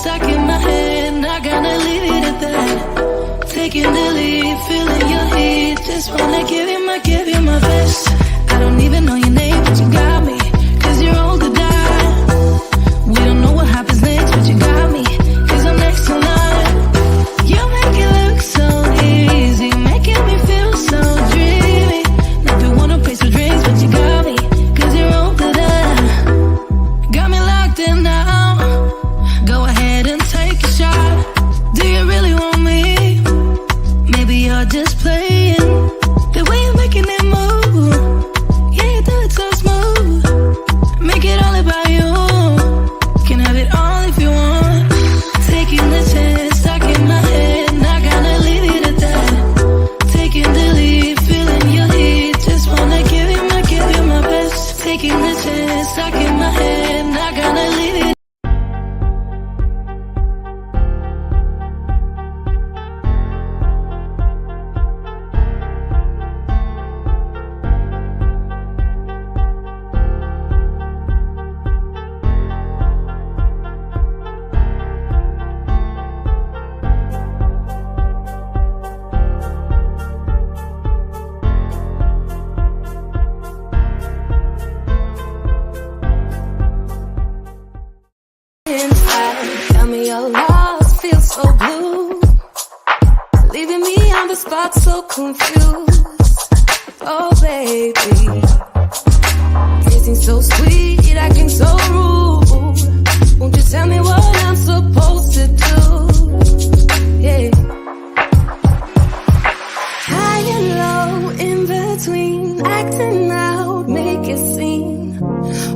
stuck in my head, not gonna leave it at that. Taking the lead, feeling your heat, just wanna give you my best. I don't even know your name, but you got me, 'cause you're all to die. We don't know what happens next, but you got me, 'cause I'm next in line. You make it look so easy, making me feel so dreamy. Not the one who pays for drinks, but you got me, 'cause you're all to die. Got me locked in now. Go ahead and take a shot. Do you really want me? Maybe you're just playing. The way you're making it move, yeah, you do it so smooth. Make it all about you. Can have it all if you want. Taking the chance, stuck in my head, not gonna leave it at that. Taking the lead, feeling your heat, just wanna give you my best. Taking the chance, stuck in my head, not gonna leave it. Got me all lost, feel so blue. Leaving me on the spot, so confused. Oh, baby. Tasting so sweet, acting so rude. Won't you tell me what I'm supposed to do? Yeah. High and low, in between. Acting out, make it seem.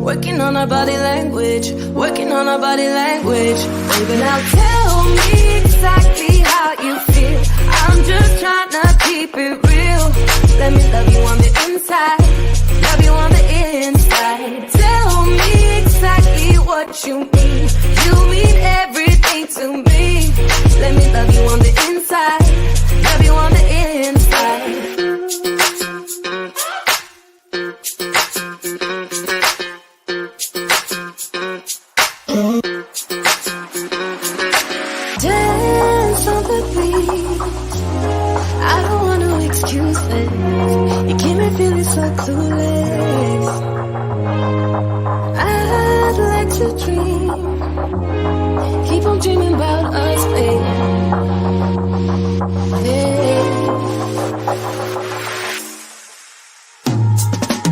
Working on our body language, working on our body language. Baby, now tell me exactly how you feel. I'm just trying to keep it real. Let me love you on the inside, love you on the inside. Tell me exactly what you mean. You mean everything to me. Let me love you on the inside, love you on the inside. Dance on the beach. I don't want no excuses. You keep me feeling so clueless. I'd like to dream. Keep on dreaming about us, baby.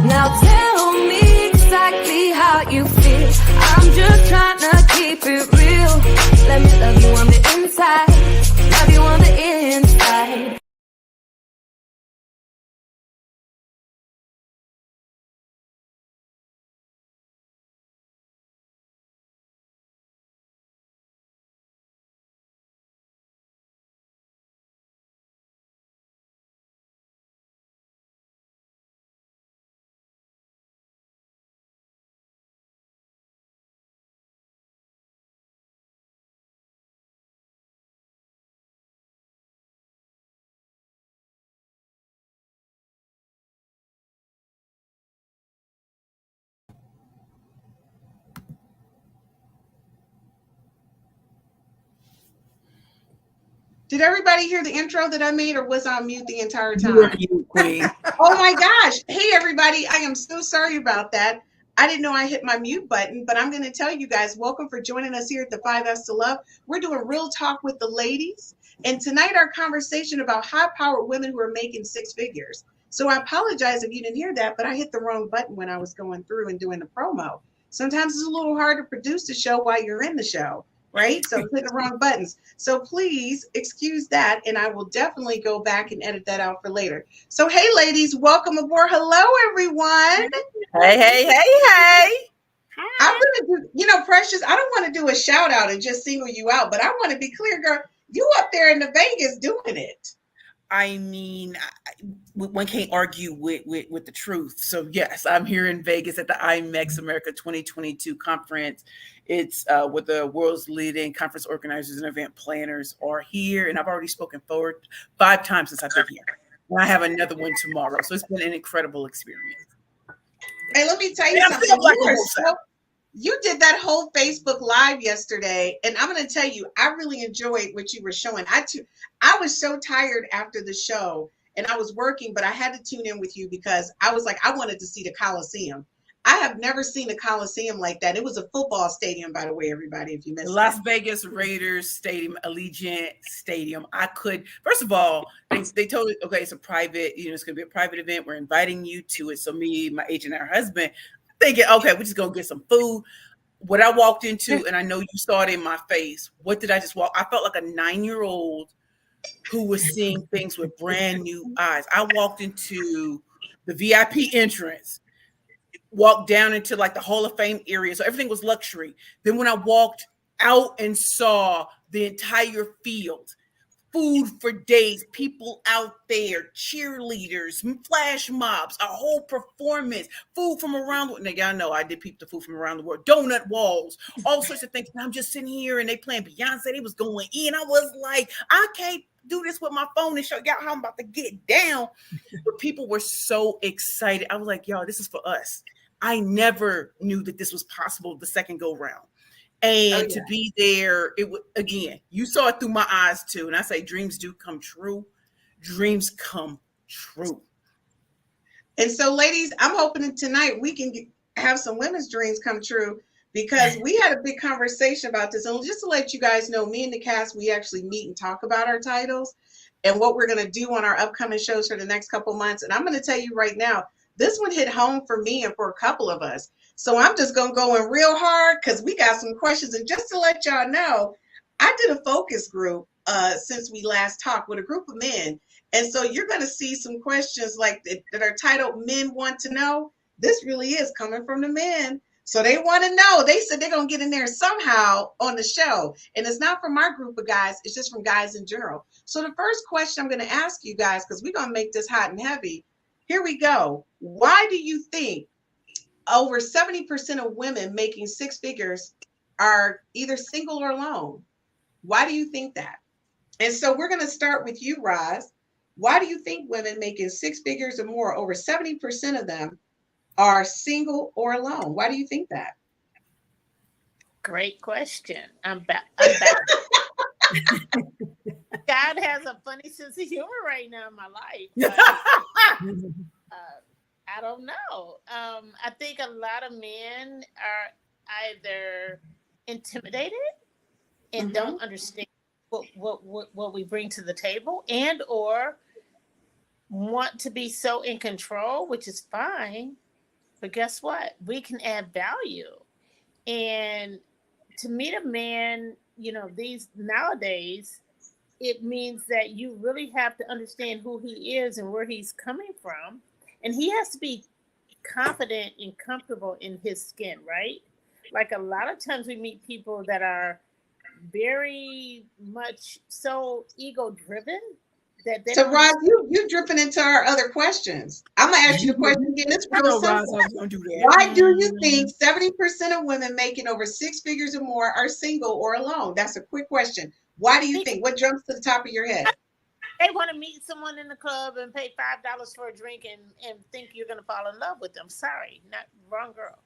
Now tell me exactly how you feel. I'm just trying to keep it real. Let me love you on the inside, love you on the inside. Did everybody hear the intro that I made, or was I on mute the entire time? You were mute, Queen. Oh my gosh. Hey, everybody. I am so sorry about that. I didn't know I hit my mute button, but I'm going to tell you guys, welcome for joining us here at the 5S to Love. We're doing real talk with the ladies. And tonight our conversation about high-powered women who are making six figures. So I apologize if you didn't hear that, but I hit the wrong button when I was going through and doing the promo. Sometimes it's a little hard to produce the show while you're in the show. Right? So click the wrong buttons. So please excuse that. And I will definitely go back and edit that out for later. So, hey, ladies, welcome aboard. Hello, everyone. Hey. I'm going to do, Precious, I don't want to do a shout out and just single you out, but I want to be clear, girl, you up there in the Vegas doing it. I mean, one can't argue with the truth. So yes, I'm here in Vegas at the IMEX America 2022 conference. It's where the world's leading conference organizers and event planners are here. And I've already spoken forward 5 times since I've been here. And I have another one tomorrow. So it's been an incredible experience. Hey, let me tell you something. You did that whole Facebook Live yesterday, and I'm going to tell you, I really enjoyed what you were showing. I was so tired after the show, and I was working, but I had to tune in with you because I was like, I wanted to see the Coliseum. I have never seen a Coliseum like that. It was a football stadium, by the way, everybody, if you missed Las that. Vegas Raiders Stadium, Allegiant Stadium. I could, first of all, they told me, okay, it's a private, it's going to be a private event. We're inviting you to it. So me, my agent, and her husband, thinking, okay, we're just going to get some food. What I walked into, and I know you saw it in my face, what did I just walk? I felt like a 9-year-old who was seeing things with brand new eyes. I walked into the VIP entrance, walked down into like the Hall of Fame area. So everything was luxury. Then when I walked out and saw the entire field, food for days, people out there, cheerleaders, flash mobs, a whole performance, food from around the world. Now, y'all know I did peep the food from around the world, donut walls, all sorts of things. And I'm just sitting here and they playing Beyonce. They was going in. I was like, I can't do this with my phone and show y'all how I'm about to get down. But people were so excited. I was like, y'all, this is for us. I never knew that this was possible the second go round. And to be there, again, you saw it through my eyes too. And I say dreams do come true. Dreams come true. And so, ladies, I'm hoping that tonight we can have some women's dreams come true, because we had a big conversation about this. And just to let you guys know, me and the cast, we actually meet and talk about our titles and what we're going to do on our upcoming shows for the next couple months. And I'm going to tell you right now, this one hit home for me and for a couple of us. So I'm just going to go in real hard because we got some questions. And just to let y'all know, I did a focus group since we last talked with a group of men. And so you're going to see some questions like that are titled Men Want to Know. This really is coming from the men. So they want to know. They said they're going to get in there somehow on the show. And it's not from our group of guys. It's just from guys in general. So the first question I'm going to ask you guys, because we're going to make this hot and heavy. Here we go. Why do you think over 70% of women making six figures are either single or alone? Why do you think that? And so we're going to start with you, Roz. Why do you think women making six figures or more, over 70% of them, are single or alone? Why do you think that? Great question. I'm back. God has a funny sense of humor right now in my life. I don't know. I think a lot of men are either intimidated and don't understand what we bring to the table, and or want to be so in control, which is fine. But guess what? We can add value. And to meet a man, these nowadays, it means that you really have to understand who he is and where he's coming from. And he has to be confident and comfortable in his skin, right? Like a lot of times we meet people that are very much so ego-driven. So, Roz, you're dripping into our other questions. I'm going to ask you the question again. It's real simple. Why do you think 70% of women making over six figures or more are single or alone? That's a quick question. Why do you think? What jumps to the top of your head? They want to meet someone in the club and pay $5 for a drink and think you're going to fall in love with them. Sorry, not wrong girl.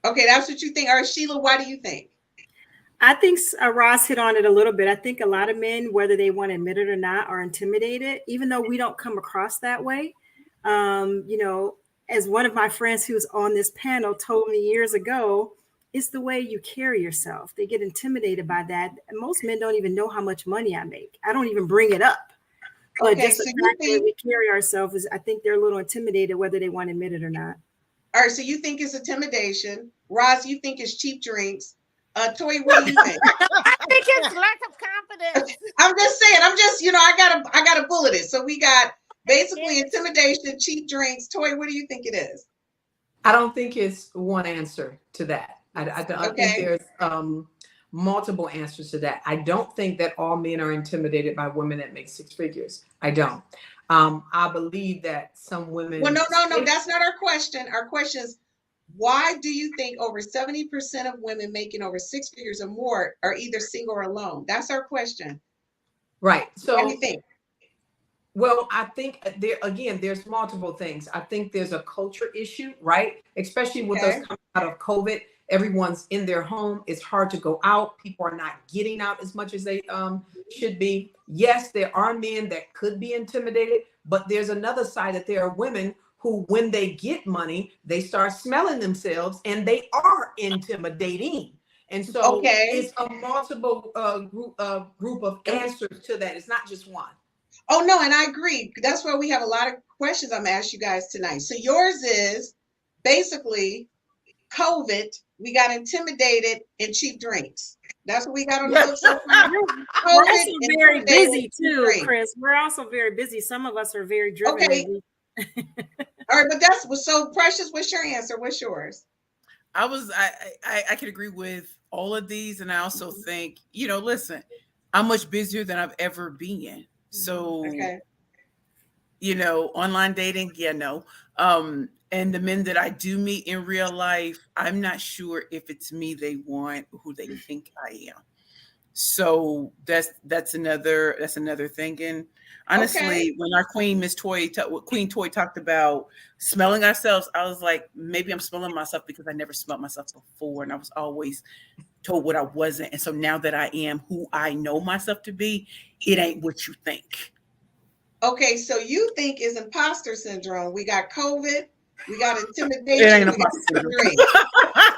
Okay, that's what you think. All right, Sheila, why do you think? I think Roz hit on it a little bit. I think a lot of men, whether they want to admit it or not, are intimidated, even though we don't come across that way. As one of my friends who's on this panel told me years ago, it's the way you carry yourself. They get intimidated by that. And most men don't even know how much money I make. I don't even bring it up. But just the fact that we carry ourselves is, I think they're a little intimidated whether they want to admit it or not. All right, so you think it's intimidation. Roz, you think it's cheap drinks. Toy, what do you think? I think it's lack of confidence. I'm just saying, I gotta bullet it. So we got basically intimidation, cheap drinks. Toy, what do you think it is? I don't think it's one answer to that. I think there's multiple answers to that. I don't think that all men are intimidated by women that make six figures. I don't. I believe that some women. Well, no. That's not our question. Our question is, why do you think over 70% of women making over six figures or more are either single or alone? That's our question. Right. So what do you think? Well, I think there's multiple things. I think there's a culture issue, right? Especially with us coming out of COVID. Everyone's in their home. It's hard to go out. People are not getting out as much as they should be. Yes, there are men that could be intimidated, but there's another side that there are women who, when they get money, they start smelling themselves and they are intimidating. And so it's a multiple group of answers to that. It's not just one. Oh, no, and I agree. That's why we have a lot of questions I'm going to ask you guys tonight. So yours is basically COVID, we got intimidated and cheap drinks. That's what we got on the books so far. We're also very busy too, Chris. We're also very busy. Some of us are very driven. Okay. All right, but that's so Precious. What's your answer? What's yours? I could agree with all of these, and I also think, listen, I'm much busier than I've ever been. So, online dating, no. And the men that I do meet in real life, I'm not sure if it's me they want, who they think I am. So that's another thing. And honestly, when our Queen Toy talked about smelling ourselves, I was like, maybe I'm smelling myself because I never smelled myself before, and I was always told what I wasn't. And so now that I am who I know myself to be, it ain't what you think. Okay, so you think is imposter syndrome. We got COVID. We got intimidation. We got drink.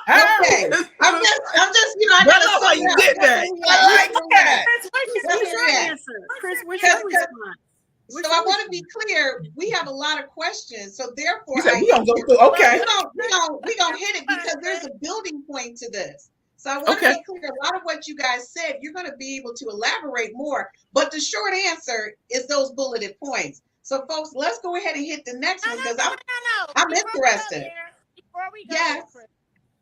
Okay, I'm just, I got to. Why you did that? I like that. Chris, what's your response? So I want to be clear. We have a lot of questions, so therefore, we gonna go through. Okay, we gonna hit it because there's a building point to this. So I want to be clear. A lot of what you guys said, you're going to be able to elaborate more. But the short answer is those bulleted points. So, folks, let's go ahead and hit the next one because I'm interested. Before we go there, Chris,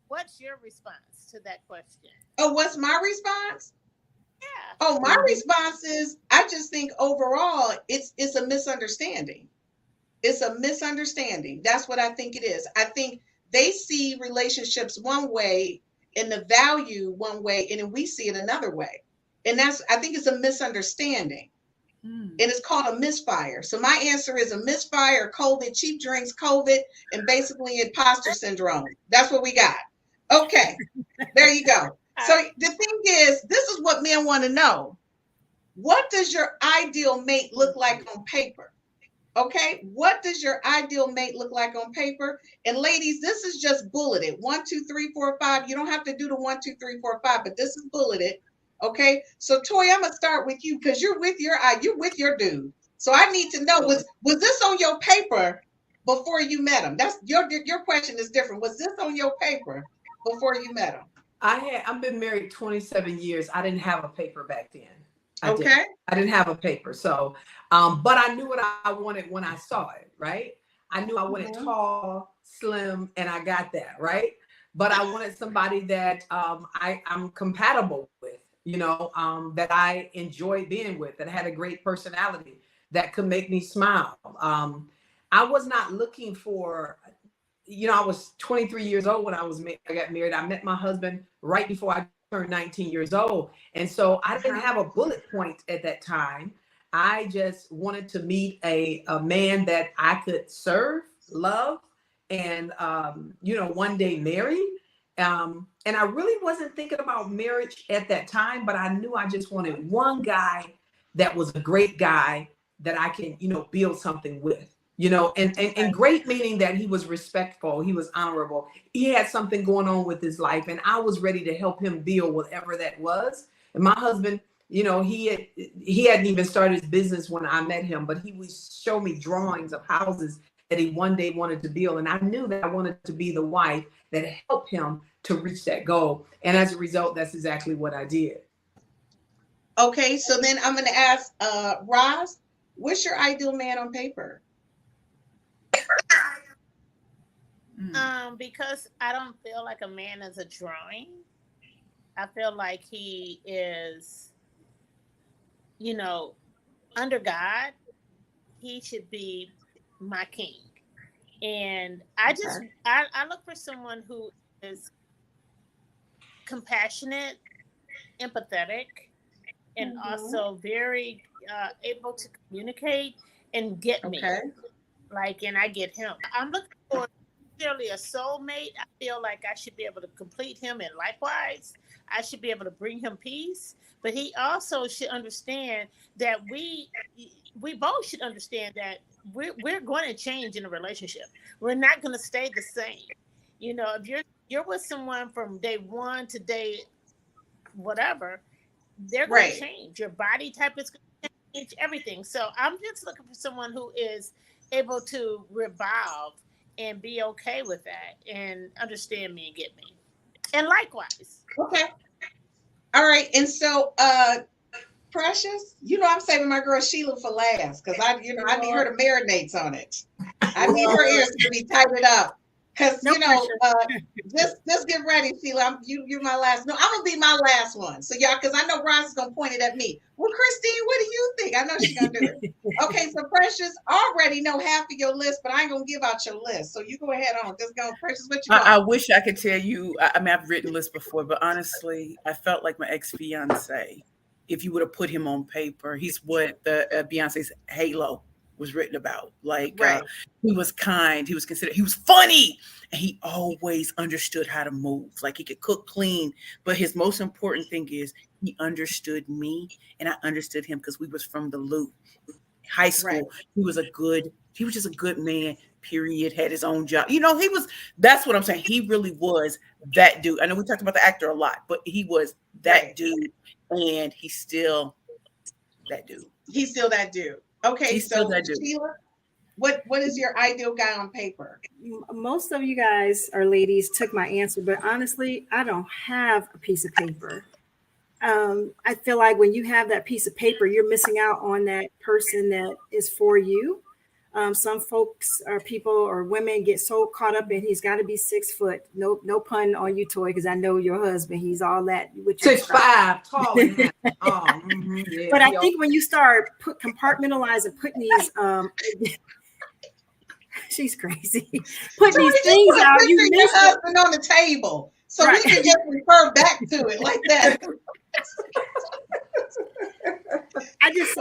what's your response to that question? Oh, what's my response? Yeah. Oh, my response is I just think overall it's a misunderstanding. It's a misunderstanding. That's what I think it is. I think they see relationships one way and the value one way, and then we see it another way. And I think it's a misunderstanding. And it's called a misfire. So my answer is a misfire, COVID, cheap drinks, COVID, and basically imposter syndrome. That's what we got. Okay, there you go. So the thing is, this is what men want to know. What does your ideal mate look like on paper? Okay, what does your ideal mate look like on paper? And ladies, this is just bulleted. 1, 2, 3, 4, 5. You don't have to do the 1, 2, 3, 4, 5, but this is bulleted. Okay, so Toy, I'm gonna start with you because you're with your dude. So I need to know, was this on your paper before you met him? That's your question is different. Was this on your paper before you met him? I've been married 27 years. I didn't have a paper back then. I didn't have a paper. So, but I knew what I wanted when I saw it, right? I knew I wanted tall, slim, and I got that, right? But I wanted somebody that I'm compatible with. That I enjoyed being with, that had a great personality, that could make me smile. I was not looking for, I was 23 years old when I got married. I met my husband right before I turned 19 years old. And so I didn't have a bullet point at that time. I just wanted to meet a man that I could serve, love, and, one day marry. And I really wasn't thinking about marriage at that time, but I knew I just wanted one guy that was a great guy that I can, build something with, and great meaning that he was respectful, he was honorable, he had something going on with his life, and I was ready to help him build whatever that was. And my husband, he hadn't even started his business when I met him, but he would show me drawings of houses that he one day wanted to build. And I knew that I wanted to be the wife that helped him to reach that goal. And as a result, that's exactly what I did. Okay, so then I'm going to ask Roz, what's your ideal man on paper? Because I don't feel like a man is a drawing. I feel like he is, under God, he should be my king. And I look for someone who is compassionate, empathetic, and also very able to communicate and get me. And I get him. I'm looking for necessarily a soulmate. I feel like I should be able to complete him, and likewise, I should be able to bring him peace. But he also should understand that we both should understand that we're going to change in a relationship. We're not going to stay the same. You know, if you're with someone from day one to day whatever, they're going to change. Your body type is going to change, everything. So I'm just looking for someone who is able to revolve and be okay with that and understand me and get me. And likewise. Okay. All right. And so Precious, you know I'm saving my girl Sheila for last because I need her to marinate on it. I need her ears to be tightened up. Because just get ready, Sheila. You're my last. No, I'm gonna be my last one. So y'all, because I know Ross is gonna point it at me. Well, Christine, what do you think? I know she's gonna do it. Okay, so Precious, I already know half of your list, but I ain't gonna give out your list. So you go ahead on. Just go, Precious. What you got? I wish I could tell you. I mean, I've written lists before, but honestly, I felt like my ex-fiance. If you would have put him on paper, he's what the Beyonce's Halo was written about. Like he was kind, he was considerate, he was funny, and he always understood how to move. Like he could cook, clean, but his most important thing is he understood me and I understood him because we was from the Loop. High school, he was just a good man, period, had his own job. You know, that's what I'm saying. He really was that dude. I know we talked about the actor a lot, but he was that dude, and he's still that dude. He's still that dude. Okay, so Sheila, what is your ideal guy on paper? Most of you guys or ladies took my answer, but honestly, I don't have a piece of paper. I feel like when you have that piece of paper, you're missing out on that person that is for you. Some folks or people or women get so caught up in he's got to be 6 foot. No pun on you, Toy, because I know your husband. He's all that. 6'5", tall. Yeah, but I think when you start compartmentalizing, putting these, she's crazy. Putting these things out, you miss your husband on the table, so we can just refer back to it like that. I just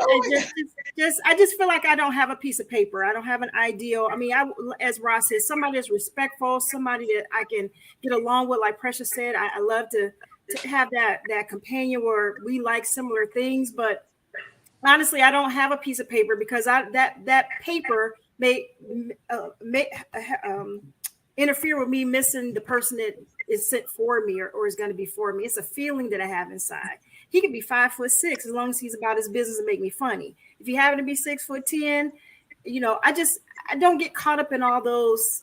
feel like I don't have a piece of paper. I don't have an ideal. I mean, as Ross said, somebody that's respectful, somebody that I can get along with. Like Precious said, I love to have that companion where we like similar things. But honestly, I don't have a piece of paper because that paper may interfere with me missing the person that is sent for me or is going to be for me. It's a feeling that I have inside. He could be 5'6" as long as he's about his business and make me funny. If you happen to be 6'10", you know, I don't get caught up in all those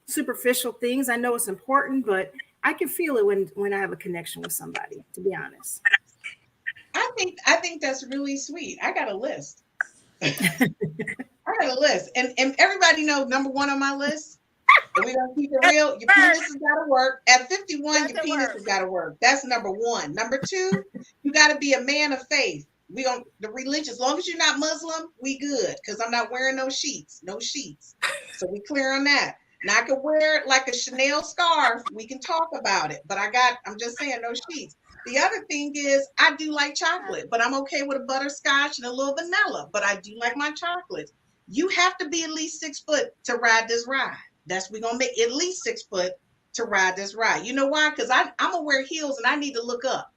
superficial things. I know it's important, but I can feel it when I have a connection with somebody, to be honest. I think that's really sweet. I got a list. And everybody knows number one on my list. And we're gonna keep it real. Your penis has got to work. At 51, your penis has got to work. That's number one. Number two, you got to be a man of faith. The religion, as long as you're not Muslim, we good. Because I'm not wearing no sheets. So we clear on that. Now I could wear like a Chanel scarf. We can talk about it. But I'm just saying no sheets. The other thing is I do like chocolate, but I'm okay with a butterscotch and a little vanilla. But I do like my chocolates. You have to be at least 6 foot to ride this ride. We're going to make at least 6 foot to ride this ride. You know why? Because I'm going to wear heels and I need to look up.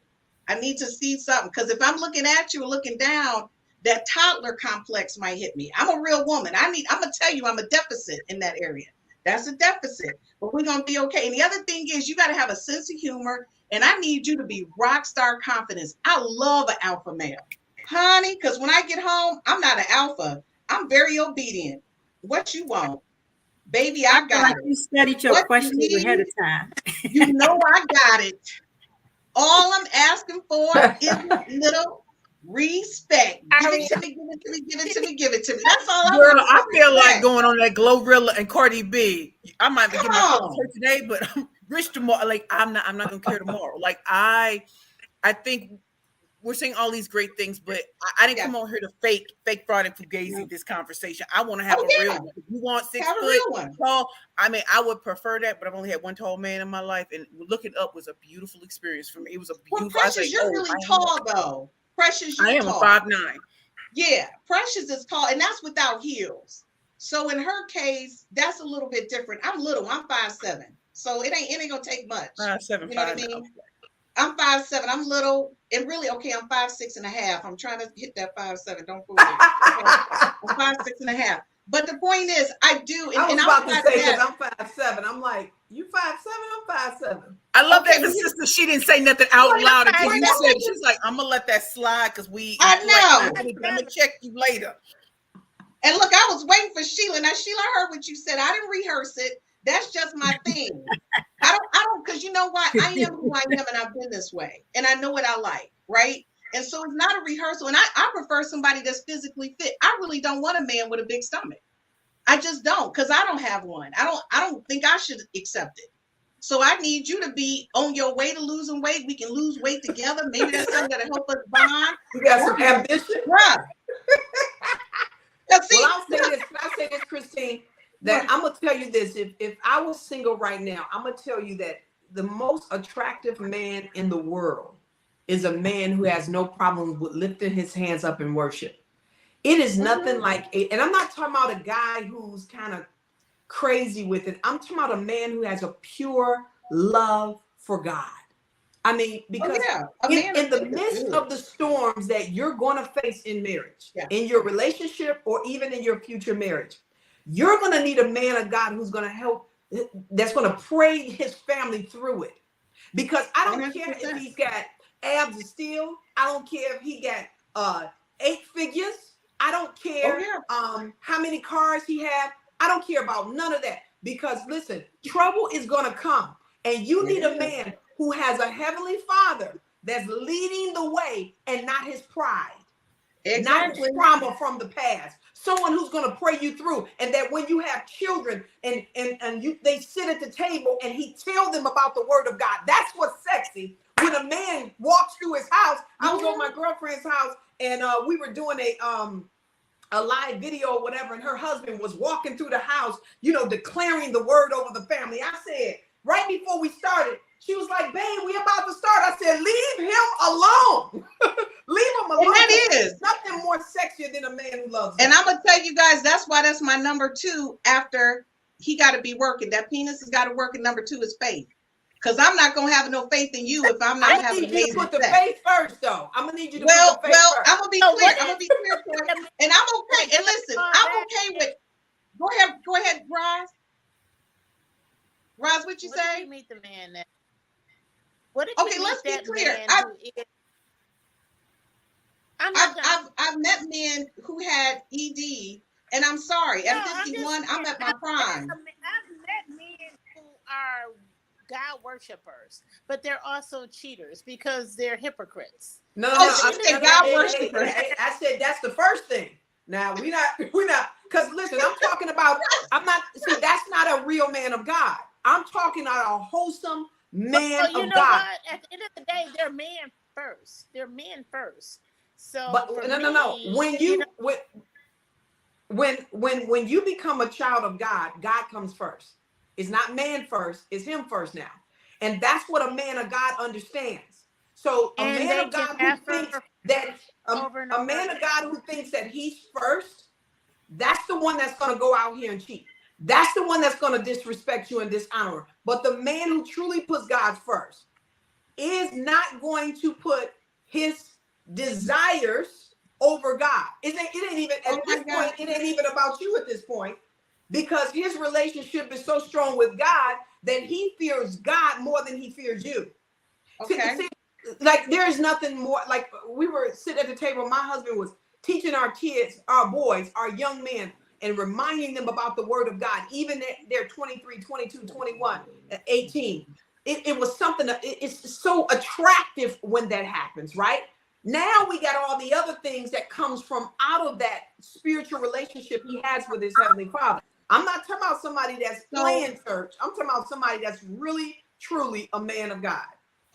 I need to see something. Because if I'm looking at you or looking down, that toddler complex might hit me. I'm a real woman. I'm going to tell you I'm a deficit in that area. That's a deficit. But we're going to be okay. And the other thing is you got to have a sense of humor. And I need you to be rock star confidence. I love an alpha male. Honey, because when I get home, I'm not an alpha. I'm very obedient. What you want? Baby, I got it. You studied your questions ahead of time. You know I got it. All I'm asking for is a little respect. Give it to me. That's all Girl, I feel like going on that Glorilla and Cardi B. I might be getting my foot today, but I'm rich tomorrow. Like I'm not gonna care tomorrow. Like I think we're saying all these great things, but I didn't come on here to fake fraud and fugazi this conversation. I want to have a real one. If you want 6 foot tall, I mean, I would prefer that, but I've only had one tall man in my life, and looking up was a beautiful experience for me. It was a beautiful. Well, Precious, you're really tall though. Precious, I am tall. a 5'9". Yeah, Precious is tall, and that's without heels. So in her case, that's a little bit different. I'm little. I'm 5'7", so it ain't gonna take much. 5'7", you know what I mean? I'm 5'7". I'm little, and really, okay, I'm 5'6.5". I'm trying to hit that 5'7". Don't fool me. I'm 5'6.5". But the point is, I do. I was about to say, because I'm 5'7". I'm like, you 5'7"? I'm 5'7". I love that the sister, she didn't say nothing out loud until you said it. She's like, I'm gonna let that slide because I know. I'm gonna check you later. And look, I was waiting for Sheila. Now, Sheila, I heard what you said. I didn't rehearse it. That's just my thing. I don't, because you know what? I am who I am, and I've been this way, and I know what I like, right? And so it's not a rehearsal. And I prefer somebody that's physically fit. I really don't want a man with a big stomach. I just don't, because I don't have one. I don't think I should accept it. So I need you to be on your way to losing weight. We can lose weight together. Maybe that's something that'll help us bond. You got some ambition, right? Well, I'll say this, Christine, that I'm gonna tell you this. If I was single right now, I'm gonna tell you that the most attractive man in the world is a man who has no problem with lifting his hands up in worship. It is nothing like it, and I'm not talking about a guy who's kind of crazy with it. I'm talking about a man who has a pure love for God. I mean, because in the midst of the storms that you're going to face in marriage, in your relationship, or even in your future marriage, you're going to need a man of God who's going to help, that's going to pray his family through it. Because I don't 100%. Care if he's got abs of steel. I don't care if he got 8 figures. I don't care how many cars he has. I don't care about none of that. Because listen, trouble is going to come. And you need a man who has a heavenly Father that's leading the way, and not his pride, not his trauma from the past. Someone who's going to pray you through, and that when you have children and they sit at the table and he tells them about the word of God. That's what's sexy. When a man walks through his house, I was on my girlfriend's house, and we were doing a live video or whatever, and her husband was walking through the house, declaring the word over the family. I said, right before we started, she was like, babe, we about to start. I said, leave him alone. Leave him alone. And that is nothing more sexier than a man who loves God. And I'm going to tell you guys, that's why that's my number 2 after he got to be working. That penis has got to work, and number 2 is faith. Because I'm not going to have no faith in you if I'm not having amazing sex. I need you to put the faith first, though. I'm going to need you to put the faith first. I'm going to be clear. I'm going to be clear for it. And I'm okay. And listen, I'm okay with, go ahead, Roz. Roz, what you say? What did you meet the man that? Okay, let's be clear. I've met men who had ED, and I'm sorry. At 51, I'm at my prime. I've met men who are God worshipers, but they're also cheaters because they're hypocrites. No. I said God worshipers. I said that's the first thing. Now we're not. Because listen, that's not a real man of God. I'm talking about a wholesome man of God. What? At the end of the day, they're men first. They're men first. So, but no. When you become a child of God, God comes first. It's not man first. It's him first now, and that's what a man of God understands. So a man of God who thinks that a man of God who thinks that he's first, that's the one that's going to go out here and cheat. That's the one that's going to disrespect you and dishonor. But the man who truly puts God first is not going to put his desires over God. It ain't even at this point. It ain't even about you at this point, because his relationship is so strong with God that he fears God more than he fears you. Okay. See, like there is nothing more. Like we were sitting at the table. My husband was teaching our kids, our boys, our young men, and reminding them about the word of God, even at they're 23, 22, 21, 18. It was something that it's so attractive when that happens, right? Now we got all the other things that comes from out of that spiritual relationship he has with his heavenly Father. I'm not talking about somebody that's playing church. I'm talking about somebody that's really, truly a man of God.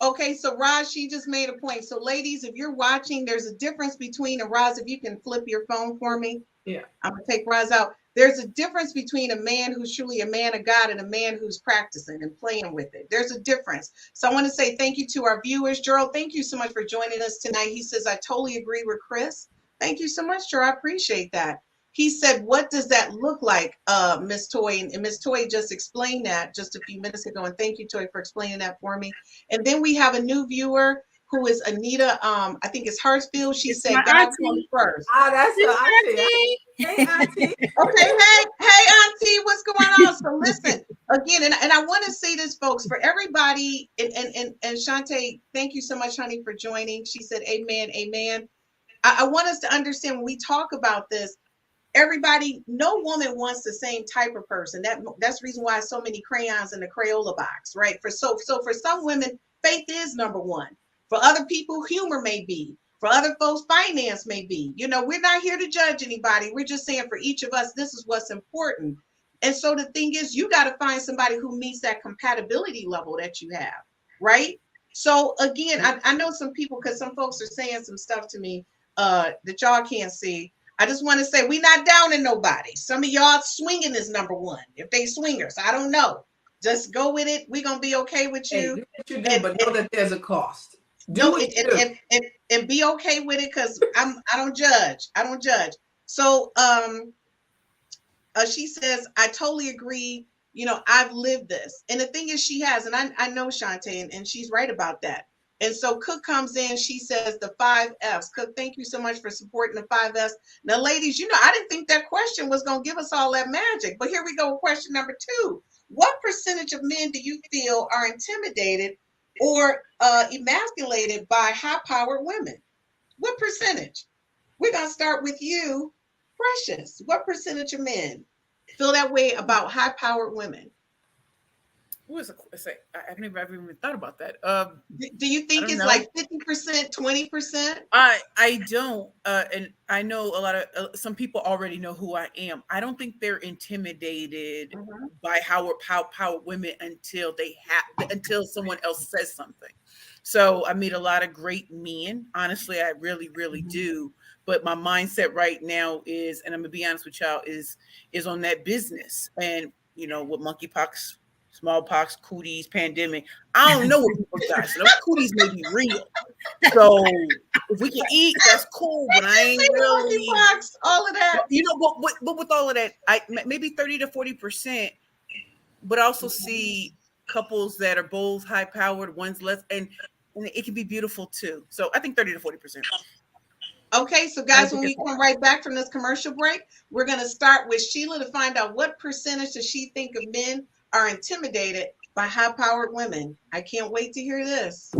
Okay, so Roz, she just made a point. So ladies, if you're watching, there's a difference between, and Roz, if you can flip your phone for me. Yeah. I'm going to take Roz out. There's a difference between a man who's truly a man of God and a man who's practicing and playing with it. There's a difference. So I want to say thank you to our viewers. Gerald, thank you so much for joining us tonight. He says, I totally agree with Chris. Thank you so much, Gerald. I appreciate that. He said, what does that look like, Miss Toy? And Miss Toy just explained that just a few minutes ago. And thank you, Toy, for explaining that for me. And then we have a new viewer who is Anita, I think it's Hartsfield. She said, God comes first. That's the auntie. Hey, auntie. Okay, hey, auntie, what's going on? So listen, again, and I want to say this, folks, for everybody, and Shantae, thank you so much, honey, for joining. She said, amen, amen. I want us to understand when we talk about this, everybody, no woman wants the same type of person. That's the reason why so many crayons in the Crayola box, right? So for some women, faith is number one. For other people, humor may be. For other folks, finance may be. You know, we're not here to judge anybody. We're just saying for each of us, this is what's important. And so the thing is, you got to find somebody who meets that compatibility level that you have, right? So again, I know some people, because some folks are saying some stuff to me that y'all can't see. I just want to say we're not downing nobody. Some of y'all swinging is number one. If they swingers, I don't know. Just go with it. We're going to be okay with you. Hey, do what you do, but know that there's a cost. Do it and be okay with it, because I don't judge. I don't judge. So she says, I totally agree. You know, I've lived this. And the thing is, she has, and I know Shantae, and she's right about that. And so Cook comes in, she says the 5 F's. Cook, thank you so much for supporting the 5 F's. Now, ladies, you know, I didn't think that question was going to give us all that magic, but here we go with question number 2. What percentage of men do you feel are intimidated or emasculated by high-powered women? What percentage? We're going to start with you, Precious. What percentage of men feel that way about high-powered women? What was it? I've never even thought about that. Do you think it's like 50%, 20%? I don't, and I know a lot of some people already know who I am. I don't think they're intimidated by how women until someone else says something. So I meet a lot of great men. Honestly, I really, really do. But my mindset right now is, and I'm gonna be honest with y'all, is on that business. And you know, with monkeypox, smallpox, cooties, pandemic, I don't know what people got. So those cooties may be real. So if we can eat, that's cool. But I ain't really monkeypox, all of that. You know, but with all of that, I maybe 30 to 40%. But I also see couples that are both high powered, one's less, and it can be beautiful too. So I think 30 to 40%. Okay, so guys, when we come right back from this commercial break, we're going to start with Sheila to find out what percentage does she think of men are intimidated by high-powered women. I can't wait to hear this.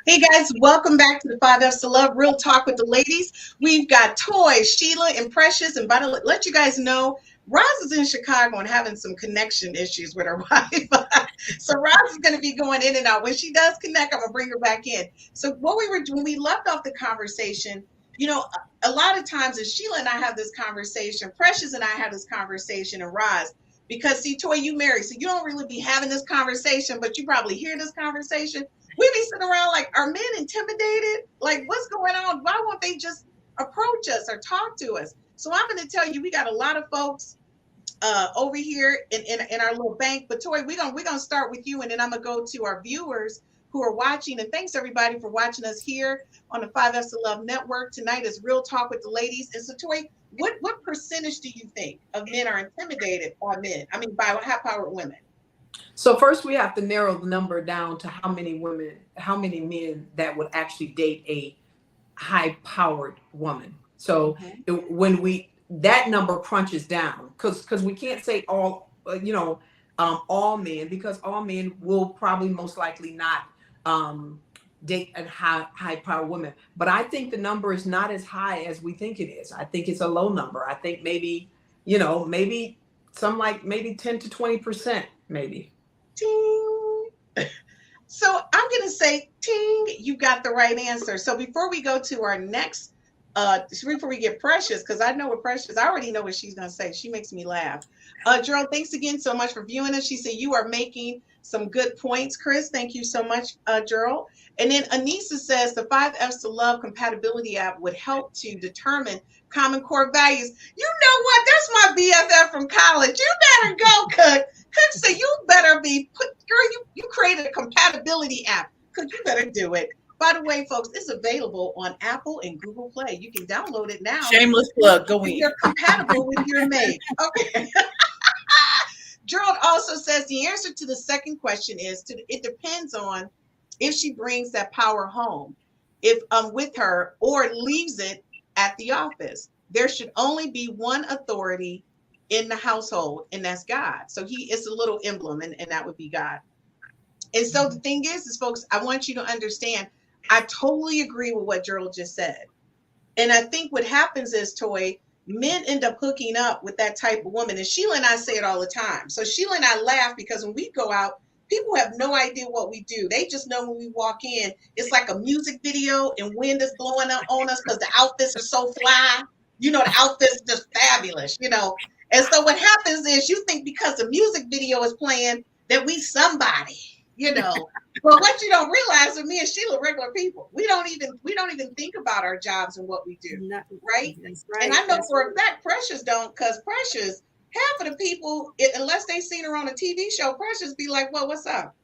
Hey guys, welcome back to the 5 F's to Love, Real Talk with the Ladies. We've got Toy, Sheila, and Precious. And by the way, let you guys know, Roz is in Chicago and having some connection issues with her Wi-Fi. So Roz is going to be going in and out. When she does connect, I'm going to bring her back in. So when we left off the conversation, you know, a lot of times, and Sheila and I have this conversation, Precious and I have this conversation, and Roz, because see, Toy, you married, so you don't really be having this conversation, but you probably hear this conversation. We be sitting around like, are men intimidated? Like, what's going on? Why won't they just approach us or talk to us? So I'm going to tell you, we got a lot of folks over here in our little bank. But Toy, we're gonna start with you, and then I'm gonna go to our viewers who are watching. And thanks everybody for watching us here on the 5S to Love Network. Tonight is Real Talk with the Ladies. And so Toy, what percentage do you think of men are intimidated by men? I mean, by high-powered women? So first we have to narrow the number down to how many men that would actually date a high-powered woman. So when that number crunches down, because we can't say all men, because all men will probably most likely not date a high-powered woman. But I think the number is not as high as we think it is. I think it's a low number. I think maybe 10 to 20%, maybe. Ting. So I'm going to say, ting, you got the right answer. So before we go to our next, before we get Precious, because I know what Precious, I already know what she's going to say. She makes me laugh. Gerald, thanks again so much for viewing us. She said you are making some good points, Chris. Thank you so much, Gerald. And then Anissa says the 5F's to Love compatibility app would help to determine common core values. You know what? That's my BFF from college. You better go, Cook. Cook said you better girl, you created a compatibility app. Cook, you better do it. By the way, folks, it's available on Apple and Google Play. You can download it now. Shameless plug. Go in. You're compatible with your mate. Okay. Gerald also says the answer to the second question is it depends on if she brings that power home, if with her, or leaves it at the office. There should only be one authority in the household, and that's God. So he is a little emblem, and that would be God. And so the thing is folks, I want you to understand, I totally agree with what Gerald just said. And I think what happens is, Toy, men end up hooking up with that type of woman. And Sheila and I say it all the time. So Sheila and I laugh because when we go out, people have no idea what we do. They just know when we walk in, it's like a music video and wind is blowing up on us because the outfits are so fly. You know, the outfits are just fabulous, you know. And so what happens is you think because the music video is playing that we somebody, you know. But what you don't realize is me and Sheila regular people. We don't even think about our jobs and what we do, right? And I know for a fact Precious don't, because Precious, half of the people, unless they seen her on a TV show, Precious be like, well, what's up?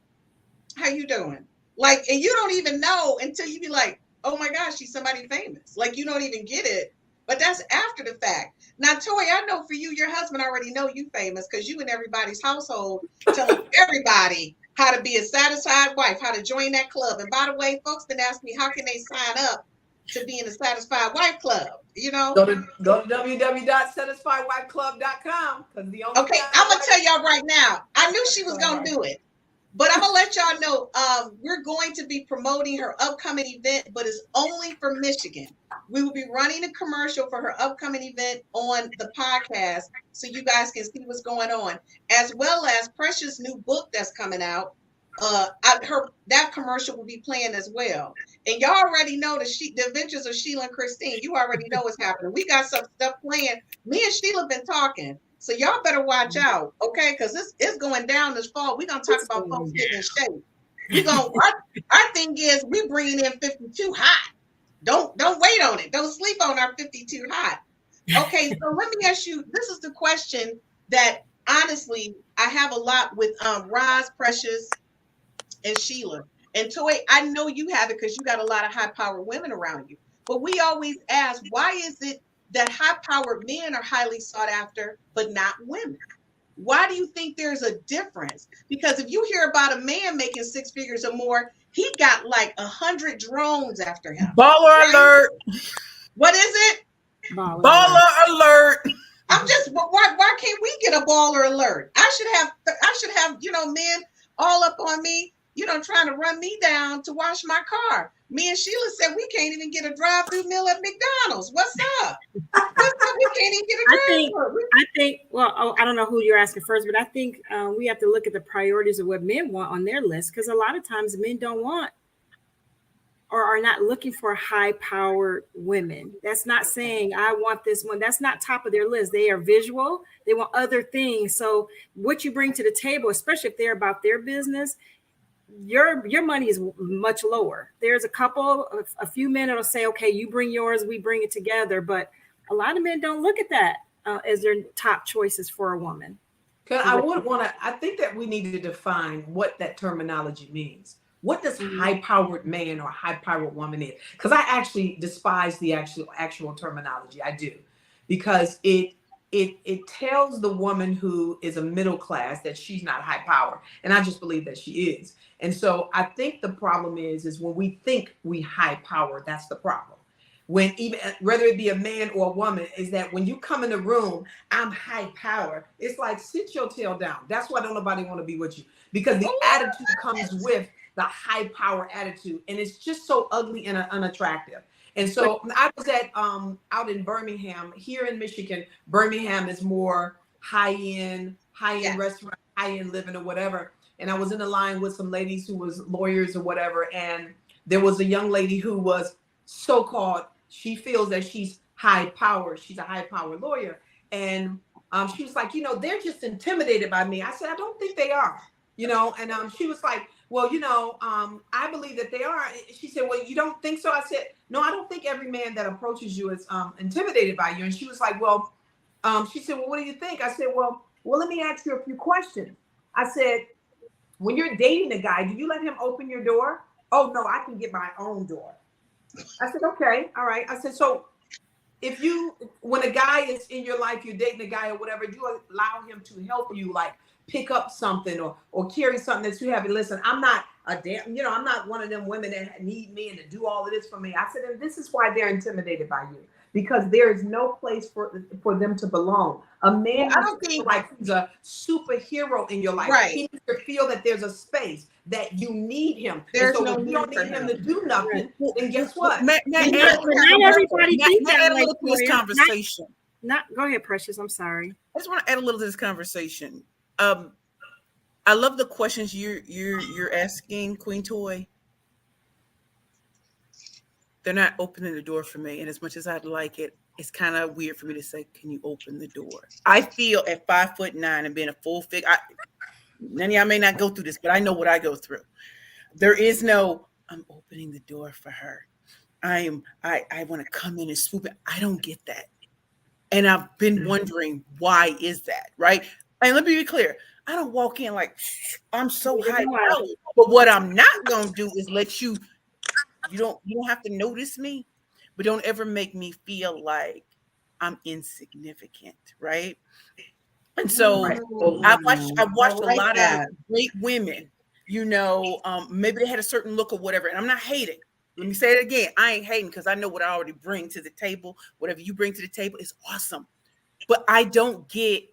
How you doing? Like, and you don't even know until you be like, oh my gosh, she's somebody famous. Like, you don't even get it. But that's after the fact. Now, Toy, I know for you, your husband already know you famous because you in everybody's household telling everybody how to be a satisfied wife, how to join that club. And by the way, folks been asking me, how can they sign up to be in the Satisfied Wife Club? You know? Go to www.satisfiedwifeclub.com. Okay, I'm going to tell y'all right now, I knew she was going to do it. But I'm going to let y'all know, we're going to be promoting her upcoming event, but it's only for Michigan. We will be running a commercial for her upcoming event on the podcast so you guys can see what's going on, as well as Precious' new book that's coming out. That commercial will be playing as well. And y'all already know the Adventures of Sheila and Christine. You already know what's happening. We got some stuff playing. Me and Sheila been talking. So y'all better watch out, okay? Because it's going down this fall. We're going to talk about folks getting in shape. Our thing is we bringing in 52 hot. Don't wait on it. Don't sleep on our 52 hot. Okay, so let me ask you, this is the question that honestly I have a lot with Roz, Precious, and Sheila. And Toy, I know you have it because you got a lot of high-powered women around you. But we always ask, why is it that high-powered men are highly sought after, but not women? Why do you think there's a difference? Because if you hear about a man making 6 figures or more, he got like 100 drones after him. Baller alert. What is it? Baller alert. I'm just, why can't we get a baller alert? I should have, men all up on me, trying to run me down to wash my car. Me and Sheila said we can't even get a drive-through meal at McDonald's. What's up? We can't even get a drive-through. I think, well, I don't know who you're asking first, but I think we have to look at the priorities of what men want on their list, because a lot of times men don't want or are not looking for high-powered women. That's not saying I want this one. That's not top of their list. They are visual. They want other things. So what you bring to the table, especially if they're about their business, your money is much lower. There's a few men that'll say, okay, you bring yours, we bring it together. But a lot of men don't look at that. as their top choices for a woman? I think that we need to define what that terminology means. What does high-powered man or high-powered woman is? Because I actually despise the actual terminology. I do, because it tells the woman who is a middle class that she's not high power, and I just believe that she is. And so I think the problem is when we think we high power, that's the problem. When even whether it be a man or a woman, is that when you come in the room, I'm high power. It's like, sit your tail down. That's why don't nobody want to be with you, because the attitude comes with the high power attitude, and it's just so ugly and unattractive. And so I was at out in Birmingham. Here in Michigan, Birmingham is more high-end restaurant, high-end living or whatever. And I was in a line with some ladies who was lawyers or whatever, and there was a young lady who was so-called, she feels that she's high power. She's a high power lawyer. And she was like, they're just intimidated by me. I said, I don't think they are, and she was like, well, I believe that they are. She said, well, you don't think so? I said, no, I don't think every man that approaches you is intimidated by you. And she was like, well, she said, well, what do you think? I said, well, let me ask you a few questions. I said, when you're dating a guy, do you let him open your door? Oh, no, I can get my own door. I said, okay, all right. I said, so when a guy is in your life, you're dating a guy or whatever, do you allow him to help you, like pick up something or carry something that you have? And listen, I'm not I'm not one of them women that need me and to do all of this for me. I said, and this is why they're intimidated by you, because there is no place for them to belong. A man, I don't think like he's a superhero in your life. Right. He needs to feel that there's a space that you need him. There's so if you don't need him to do nothing, then guess what? Not everybody thinks that way. This conversation. Go ahead, Precious. I'm sorry. I just want to add a little to this conversation. I love the questions you're asking, Queen Toy. They're not opening the door for me, and as much as I'd like it, it's kind of weird for me to say, "Can you open the door?" I feel at 5'9" and being a full figure, many of y'all may not go through this, but I know what I go through. There is no, I'm opening the door for her. I want to come in and swoop it. I don't get that, and I've been wondering why is that, right? And let me be clear. I don't walk in like I'm so high power. But what I'm not gonna do is let you don't have to notice me, but don't ever make me feel like I'm insignificant, right? And so I watched a lot of great women, maybe they had a certain look or whatever, and I'm not hating. Let me say it again. I ain't hating because I know what I already bring to the table. Whatever you bring to the table is awesome. But I don't get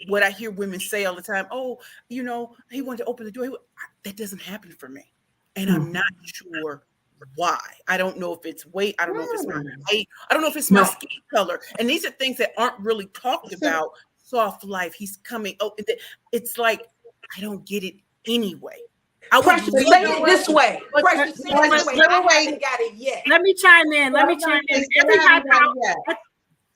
what I hear women say all the time. Oh, he wanted to open the door. That doesn't happen for me. And I'm not sure why. I don't know if it's weight. I don't know if it's my height. I don't know if it's my skin color. And these are things that aren't really talked about. Soft life. He's coming. Oh, it's like, I don't get it anyway. Precious, say it this way. Precious, say it this way. I haven't got it yet. Let me chime in.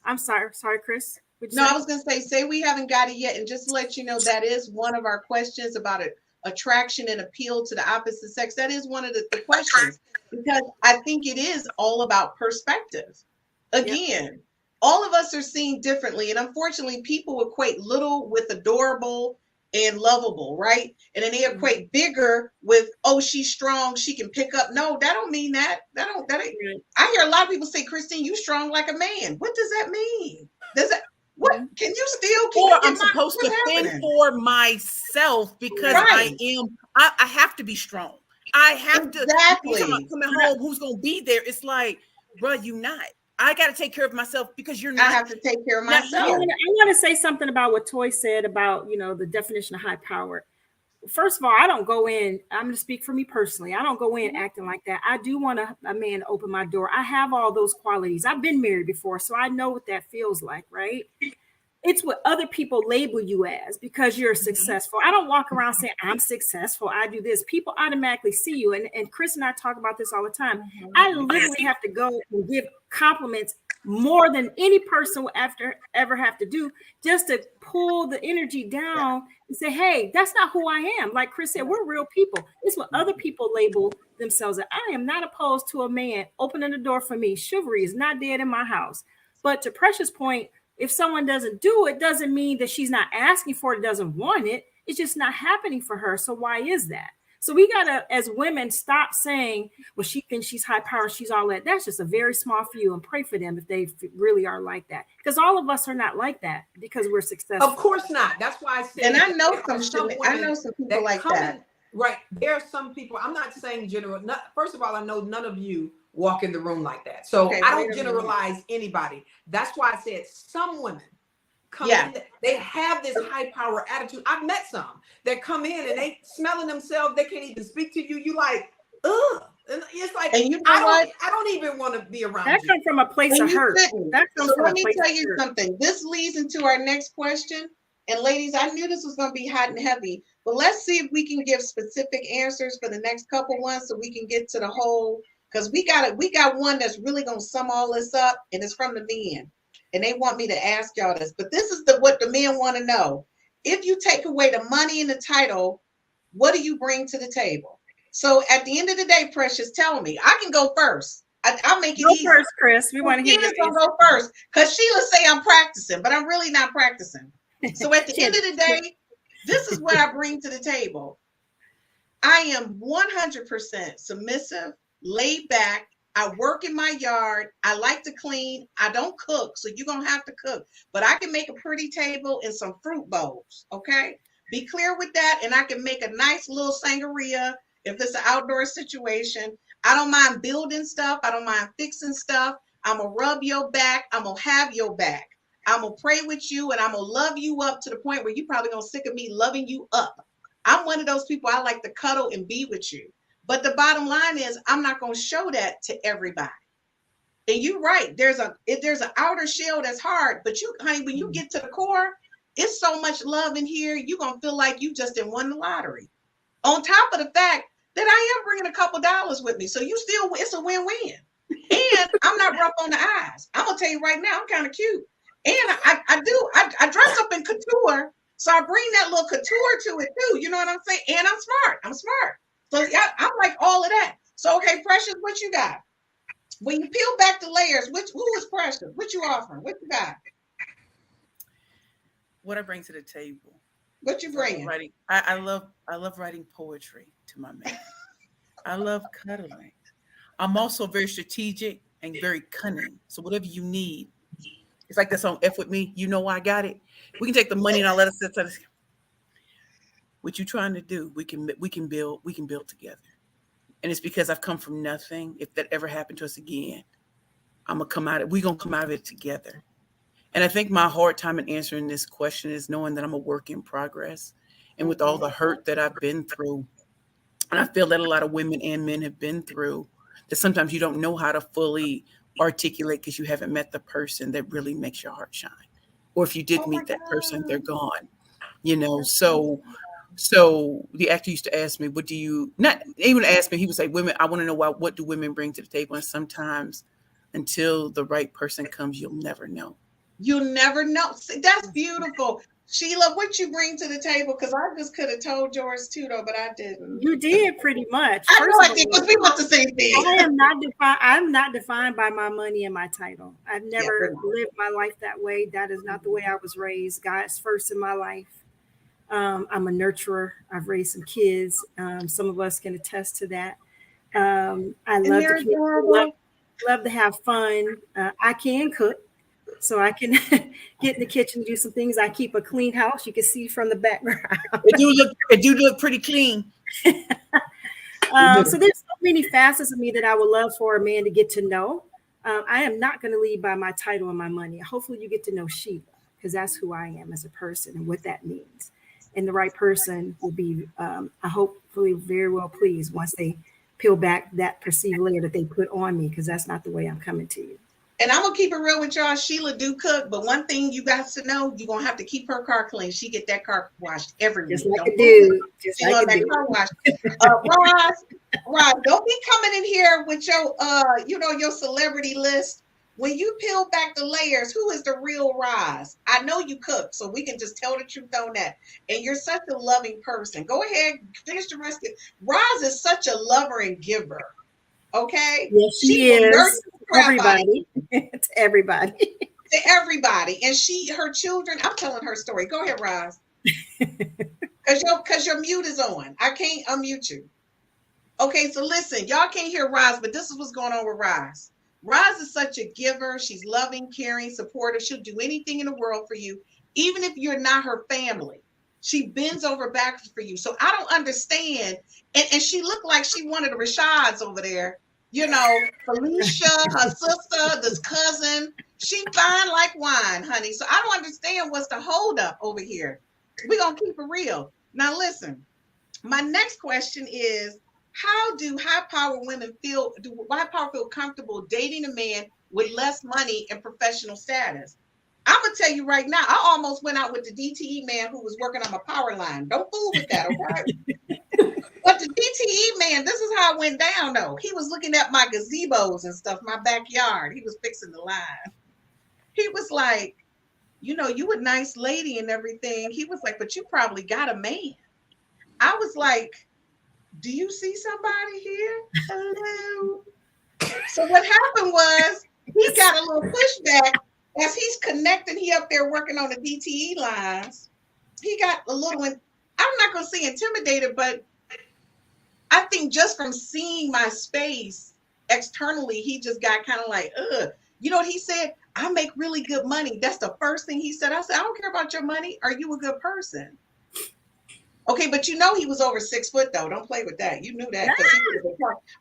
I'm sorry, Chris. No, I was going to say we haven't got it yet. And just to let you know, that is one of our questions about attraction and appeal to the opposite sex. That is one of the questions, because I think it is all about perspective. Again, all of us are seen differently. And unfortunately, people equate little with adorable and lovable, right? And then they equate bigger with, oh, she's strong, she can pick up. No, that don't mean that. I hear a lot of people say, Christine, you strong like a man. What does that mean? What can you still keep? Or I'm supposed to fend for myself because I have to be strong. I have to coming home. Who's gonna be there? It's like, bro, you not. I got to take care of myself because you're not. I have to take care of myself. I want to say something about what Toy said about the definition of high power. First of all, I don't go in. I'm going to speak for me personally. I don't go in acting like that. I do want a man to open my door. I have all those qualities. I've been married before, so I know what that feels like, right? It's what other people label you as because you're successful. I don't walk around saying I'm successful. I do this. People automatically see you. And Chris and I talk about this all the time. I literally have to go and give compliments more than any person will ever have to do, just to pull the energy down and say, hey, that's not who I am. Like Chris said, we're real people. It's what other people label themselves. I am not opposed to a man opening the door for me. Chivalry is not dead in my house. But to Precious' point, If someone doesn't do it, doesn't mean that she's not asking for it, doesn't want it. It's just not happening for her. So why is that? So we gotta, as women, stop saying, well, she thinks she's high power, she's all that. That's just a very small few, and pray for them if they really are like that. Because all of us are not like that because we're successful. Of course not. That's why I said. And I know some people like that. Right. There are some people, I'm not saying general. First of all, I know none of you walk in the room like that. So I don't generalize anybody. That's why I said some women come in, they have this high power attitude. I've met some that come in and they smelling themselves, they can't even speak to you. You like, ugh. And it's like, and you know I don't even want to be around that you. comes from a place of hurt. That comes from let me tell you something. This leads into our next question. And ladies, I knew this was going to be hot and heavy, but let's see if we can give specific answers for the next couple ones so we can get to the whole, because we got one that's really going to sum all this up, and it's from the men. And they want me to ask y'all this, but this is what the men want to know. If you take away the money and the title, what do you bring to the table? So at the end of the day, Precious, tell me. I can go first. I'll make it easy. Go first, Chris. We want to hear you. Sheila's gonna go first because Sheila say I'm practicing, but I'm really not practicing. So at the end of the day, this is what I bring to the table. I am 100% submissive, laid back. I work in my yard. I like to clean. I don't cook, so you're going to have to cook. But I can make a pretty table and some fruit bowls, okay? Be clear with that, and I can make a nice little sangria if it's an outdoor situation. I don't mind building stuff. I don't mind fixing stuff. I'm going to rub your back. I'm going to have your back. I'm going to pray with you, and I'm going to love you up to the point where you're probably going to sick of me loving you up. I'm one of those people, I like to cuddle and be with you. But the bottom line is I'm not going to show that to everybody. And you're right. There's an outer shell that's hard, but you, honey, when you get to the core, it's so much love in here. You're going to feel like you just didn't win the lottery. On top of the fact that I am bringing a couple dollars with me. So it's a win-win. And I'm not rough on the eyes. I'm going to tell you right now, I'm kind of cute. And I dress up in couture. So I bring that little couture to it too. You know what I'm saying? And I'm smart. So yeah, I'm like all of that. So, okay, Precious, what you got? When you peel back the layers, who is Precious? What you offering? What you got? What I bring to the table. What you bringing? Writing. I love writing poetry to my man. I love cuddling. I'm also very strategic and very cunning. So whatever you need, it's like that song F with me. You know I got it. We can take the money and I'll let us sit. What you trying to do? We can build together. And it's because I've come from nothing. If that ever happened to us again, we're gonna come out of it together. And I think my hard time in answering this question is knowing that I'm a work in progress. And with all the hurt that I've been through, and I feel that a lot of women and men have been through, that sometimes you don't know how to fully articulate because you haven't met the person that really makes your heart shine. Or if you did meet that person, they're gone. So the actor used to ask me, what do you, not even ask me, he would say, women, I want to know what do women bring to the table? And sometimes until the right person comes, you'll never know. You'll never know. See, that's beautiful. Sheila, what you bring to the table? Because I just could have told yours too, though, but I didn't. You did pretty much. I know I did, because we want the same thing. I'm not defined by my money and my title. I've never lived my life that way. That is not the way I was raised. God's first in my life. I'm a nurturer. I've raised some kids. Some of us can attest to that. I love to have fun. I can cook. So I can get in the kitchen and do some things. I keep a clean house. You can see from the background. It do look pretty clean. So there's so many facets of me that I would love for a man to get to know. I am not going to lead by my title and my money. Hopefully you get to know Sheila, because that's who I am as a person and what that means. And the right person will be, hopefully very well pleased once they peel back that perceived layer that they put on me, because that's not the way I'm coming to you. And I'm gonna keep it real with y'all. Sheila do cook, but one thing you got to know, you're gonna have to keep her car clean. She get that car washed every week. Just like a dude. Just like a dude. Car wash. Roz, don't be coming in here with your your celebrity list. When you peel back the layers, who is the real Roz? I know you cook, so we can just tell the truth on that. And you're such a loving person. Go ahead, finish the rest of it. Roz is such a lover and giver. Okay? Yes, she is. Everybody. It's everybody. to everybody. And her children, I'm telling her story. Go ahead, Roz. Because your mute is on. I can't unmute you. Okay, so listen, y'all can't hear Roz, but this is what's going on with Roz. Roz is such a giver. She's loving, caring, supportive. She'll do anything in the world for you, even if you're not her family. She bends over backwards for you. So I don't understand. And she looked like she wanted the Rashads over there. You know, Felicia, her sister, this cousin. She fine like wine, honey. So I don't understand what's the holdup over here. We're going to keep it real. Now, listen, my next question is, how do high-power women feel comfortable dating a man with less money and professional status? I'm going to tell you right now, I almost went out with the DTE man who was working on my power line. Don't fool with that, okay? But the DTE man, this is how it went down, though. He was looking at my gazebos and stuff, my backyard. He was fixing the line. He was like, you know, you a nice lady and everything. He was like, but you probably got a man. I was like, do you see somebody here? Hello. So what happened was he got a little pushback as he's connecting. He up there working on the DTE lines. He got a little, I'm not going to say intimidated, but I think just from seeing my space externally, he just got kind of like, ugh. You know what he said? I make really good money. That's the first thing he said. I said, I don't care about your money. Are you a good person? Okay, but you know he was over 6 foot though. Don't play with that. You knew that.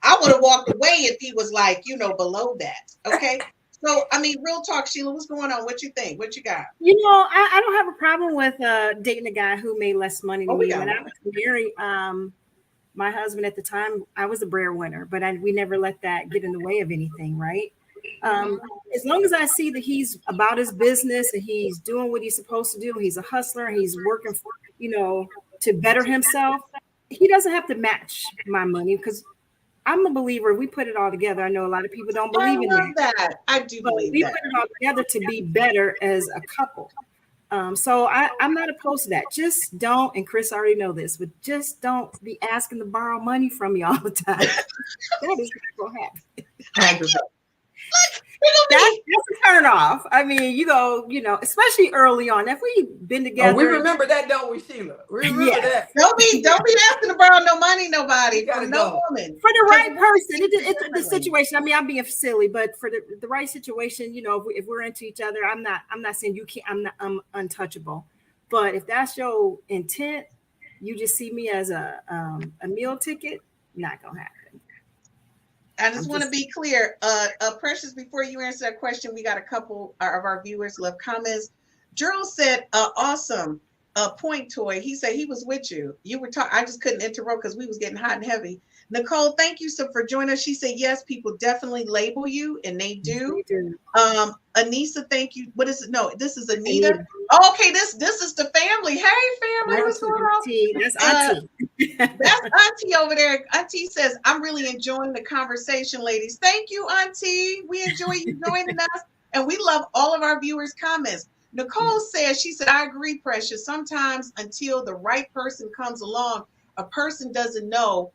I would have walked away if he was like, you know, below that. Okay. So I mean, real talk, Sheila, what's going on? What you think? What you got? You know, I don't have a problem with dating a guy who made less money than me. When I was married, my husband at the time, I was a breadwinner, but we never let that get in the way of anything, right? As long as I see that he's about his business and he's doing what he's supposed to do, he's a hustler, he's working for, you know, to better himself, he doesn't have to match my money, because I'm a believer. We put it all together. I know a lot of people don't believe in that. I do believe we put it all together to be better as a couple. So I'm not opposed to that. Just don't, and Chris already know this, but just don't be asking to borrow money from me all the time. That is what will happen. That's a turn off. I mean, you know, especially early on. If we've been together, we remember that, don't we, Sheila? We remember that. Don't be asking to borrow no money, nobody, from no woman. For the right person, it's the situation. I mean, I'm being silly, but for the right situation, you know, if we're into each other, I'm not saying you can't. I'm untouchable. But if that's your intent, you just see me as a meal ticket. Not gonna happen. I just want to be clear, Precious, before you answer that question, we got a couple of our viewers left comments. Gerald said, awesome point, Toy. He said he was with you. You were talking, I just couldn't interrupt because we was getting hot and heavy. Nicole, thank you so for joining us. She said, yes, people definitely label you, and they do. Anissa, thank you. What is it? No, this is Anita. Oh, okay, this is the family. Hey, family, what's going on? That's Auntie. That's Auntie over there. Auntie says, I'm really enjoying the conversation, ladies. Thank you, Auntie. We enjoy you joining us, and we love all of our viewers' comments. Nicole says, she said, I agree, Precious. Sometimes until the right person comes along, a person doesn't know.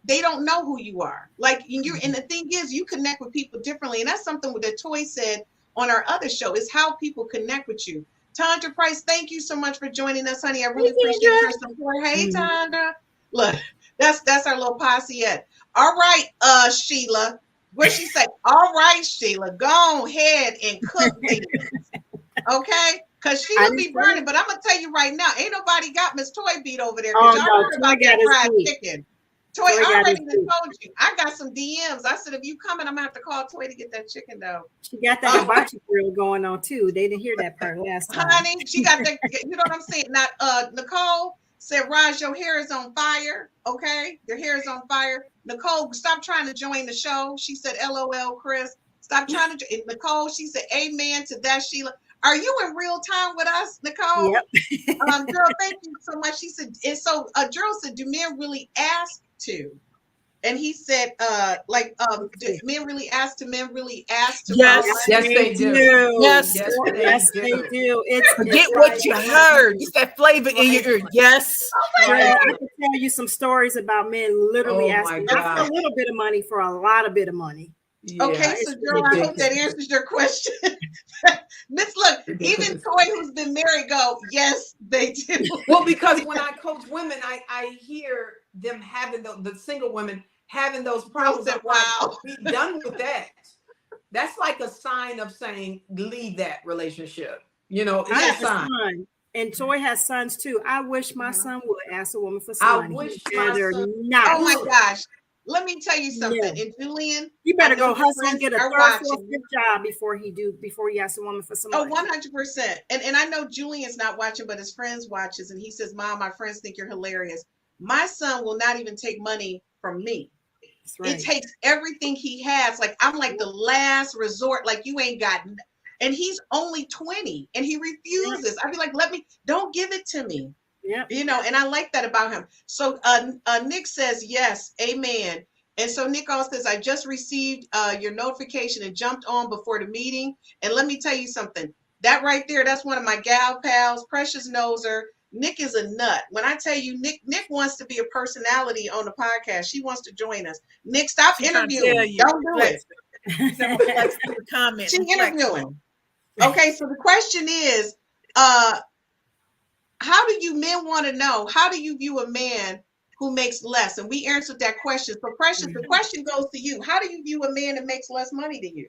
They don't know who you are. Like, and the thing is, you connect with people differently, and that's something that Toy said on our other show, is how people connect with you. Tandra Price, thank you so much for joining us, honey. I really appreciate your support. Hey, Tandra. Look, that's our little posse at. All right, Sheila. What she say? All right, Sheila, go ahead and cook things. Okay? Because she will be burning, but I'm going to tell you right now, ain't nobody got Miss Toy beat over there. Because y'all heard about that fried chicken. Toy, I already told you. I got some DMs. I said, if you coming, I'm going to have to call Toy to get that chicken, though. She got that hibachi grill going on, too. They didn't hear that part last time. Honey, she got that, you know what I'm saying? Now, Nicole said, Raj, your hair is on fire, okay? Your hair is on fire. Nicole, stop trying to join the show. She said, LOL, Chris. Stop trying to, Nicole, she said, amen to that, Sheila. Are you in real time with us, Nicole? Yep. Girl, thank you so much. She said, and so Gerald said, do men really ask to? And he said, do men really ask to? Men really ask to? Yes, they do. Yes, they do. Forget what you heard. It's that flavor in your ear. Yes. I can tell you some stories about men literally asking not for a little bit of money, for a lot of bit of money. Okay, it's so Joe, I hope that ridiculous. answers your question. Miss, look, even Ridiculous. Toy, who's been married, go, yes, they do. Well, because when I coach women, I hear them having the single women having those problems. said, I'm like, wow. be done with that. That's like a sign of saying, leave that relationship. You know, I it's a have a sign. son, and Toy has sons too. I wish my son would ask a woman for I some money. wish He'd my rather son- not. Oh my gosh. Let me tell you something. No. And Julian, You better I know go your hustle and friends get a are third, fourth, watching. fifth job before he asks a woman for some Oh, money. 100%. And I know Julian's not watching, but his friends watches, and he says, Mom, my friends think you're hilarious. My son will not even take money from me. That's right. It takes everything he has. Like, I'm like the last resort. Like, you ain't got, and he's only 20 and he refuses. I'd be like, don't give it to me. Yep. You know, and I like that about him. So Nick says, yes, amen. And so Nick also says, I just received your notification and jumped on before the meeting. And let me tell you something, that right there, that's one of my gal pals, Precious Noser. Nick is a nut. When I tell you, Nick wants to be a personality on the podcast. She wants to join us. Nick, stop interviewing. Don't do it. Comments. She's interviewing. Okay, so the question is, how do you men want to know? How do you view a man who makes less? And we answered that question. So Precious, the question goes to you. How do you view a man that makes less money than you?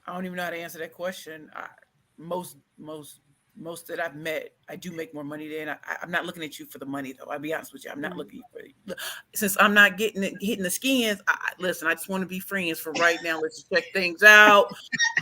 I don't even know how to answer that question. Most that I've met, I do make more money than I'm not looking at you for the money though. I'll be honest with you. I'm not looking for it. Since I'm not hitting the skins. Listen, I just want to be friends for right now. Let's check things out.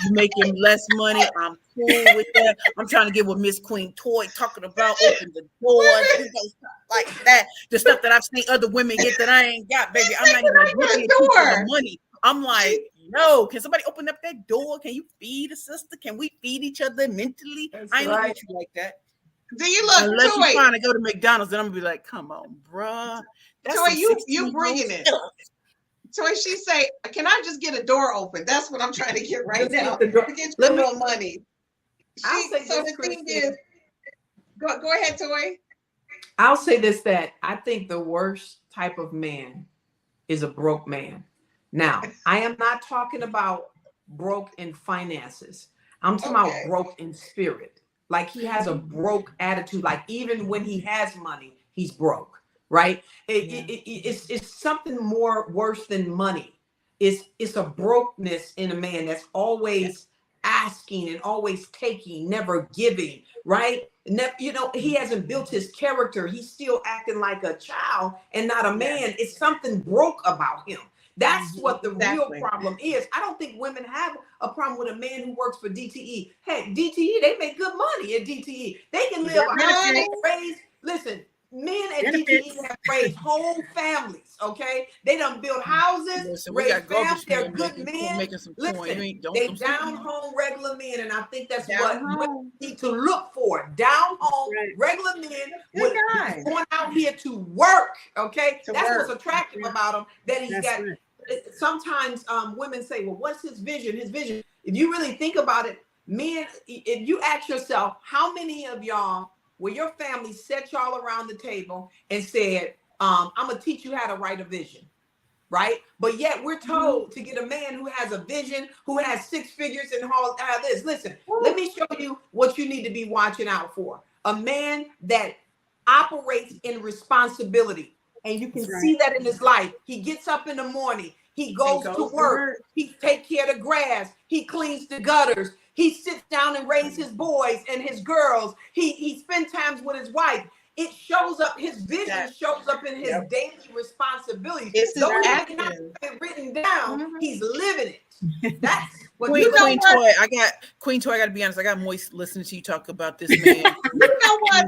You making less money. I'm cool with that. I'm trying to get what Miss Queen Toy talking about. Open the doors, you know, stuff like that. The stuff that I've seen other women get that I ain't got, baby. I'm not even looking at you for the money. I'm like, no, can somebody open up that door? Can you feed a sister? Can we feed each other mentally? I ain't looking at you like that. Do you look, unless Toy, you're trying to go to McDonald's, then I'm gonna be like, come on, bruh. That's Toy, you bringing it. Toy, she say, can I just get a door open? That's what I'm trying to get right now. To get you a little money. So the thing is, go ahead, Toy. I'll say this, that I think the worst type of man is a broke man. Now, I am not talking about broke in finances. I'm talking about broke in spirit. Like he has a broke attitude. Like even when he has money, he's broke, right? It's something more worse than money. It's a brokenness in a man that's always asking and always taking, never giving, right? You know, he hasn't built his character. He's still acting like a child and not a man. It's something broke about him. That's what the real problem is. I don't think women have a problem with a man who works for DTE. Hey, DTE, they make good money at DTE. They can live a house, raise. Listen, men at DTE have raised whole families. Okay, they done build houses, raise families. They're good men. Listen, they down home regular men, and I think that's what women need to look for. Down home regular men going out here to work. Okay, that's what's attractive about him. That he's got. Sometimes women say, well, what's his vision? His vision. If you really think about it, men, if you ask yourself, how many of y'all, where your family set y'all around the table and said, I'm going to teach you how to write a vision, right? But yet we're told to get a man who has a vision, who has 6 figures and all this. Listen, let me show you what you need to be watching out for. A man that operates in responsibility. And you can see that in his life. He gets up in the morning. He goes to work. He takes care of the grass. He cleans the gutters. He sits down and raises his boys and his girls. He spends time with his wife. It shows up. His vision shows up in his daily responsibilities. Though he may not have it written down, he's living it. That's what Queen Toy. Queen Toy. I got to be honest. I got moist listening to you talk about this man. You know what?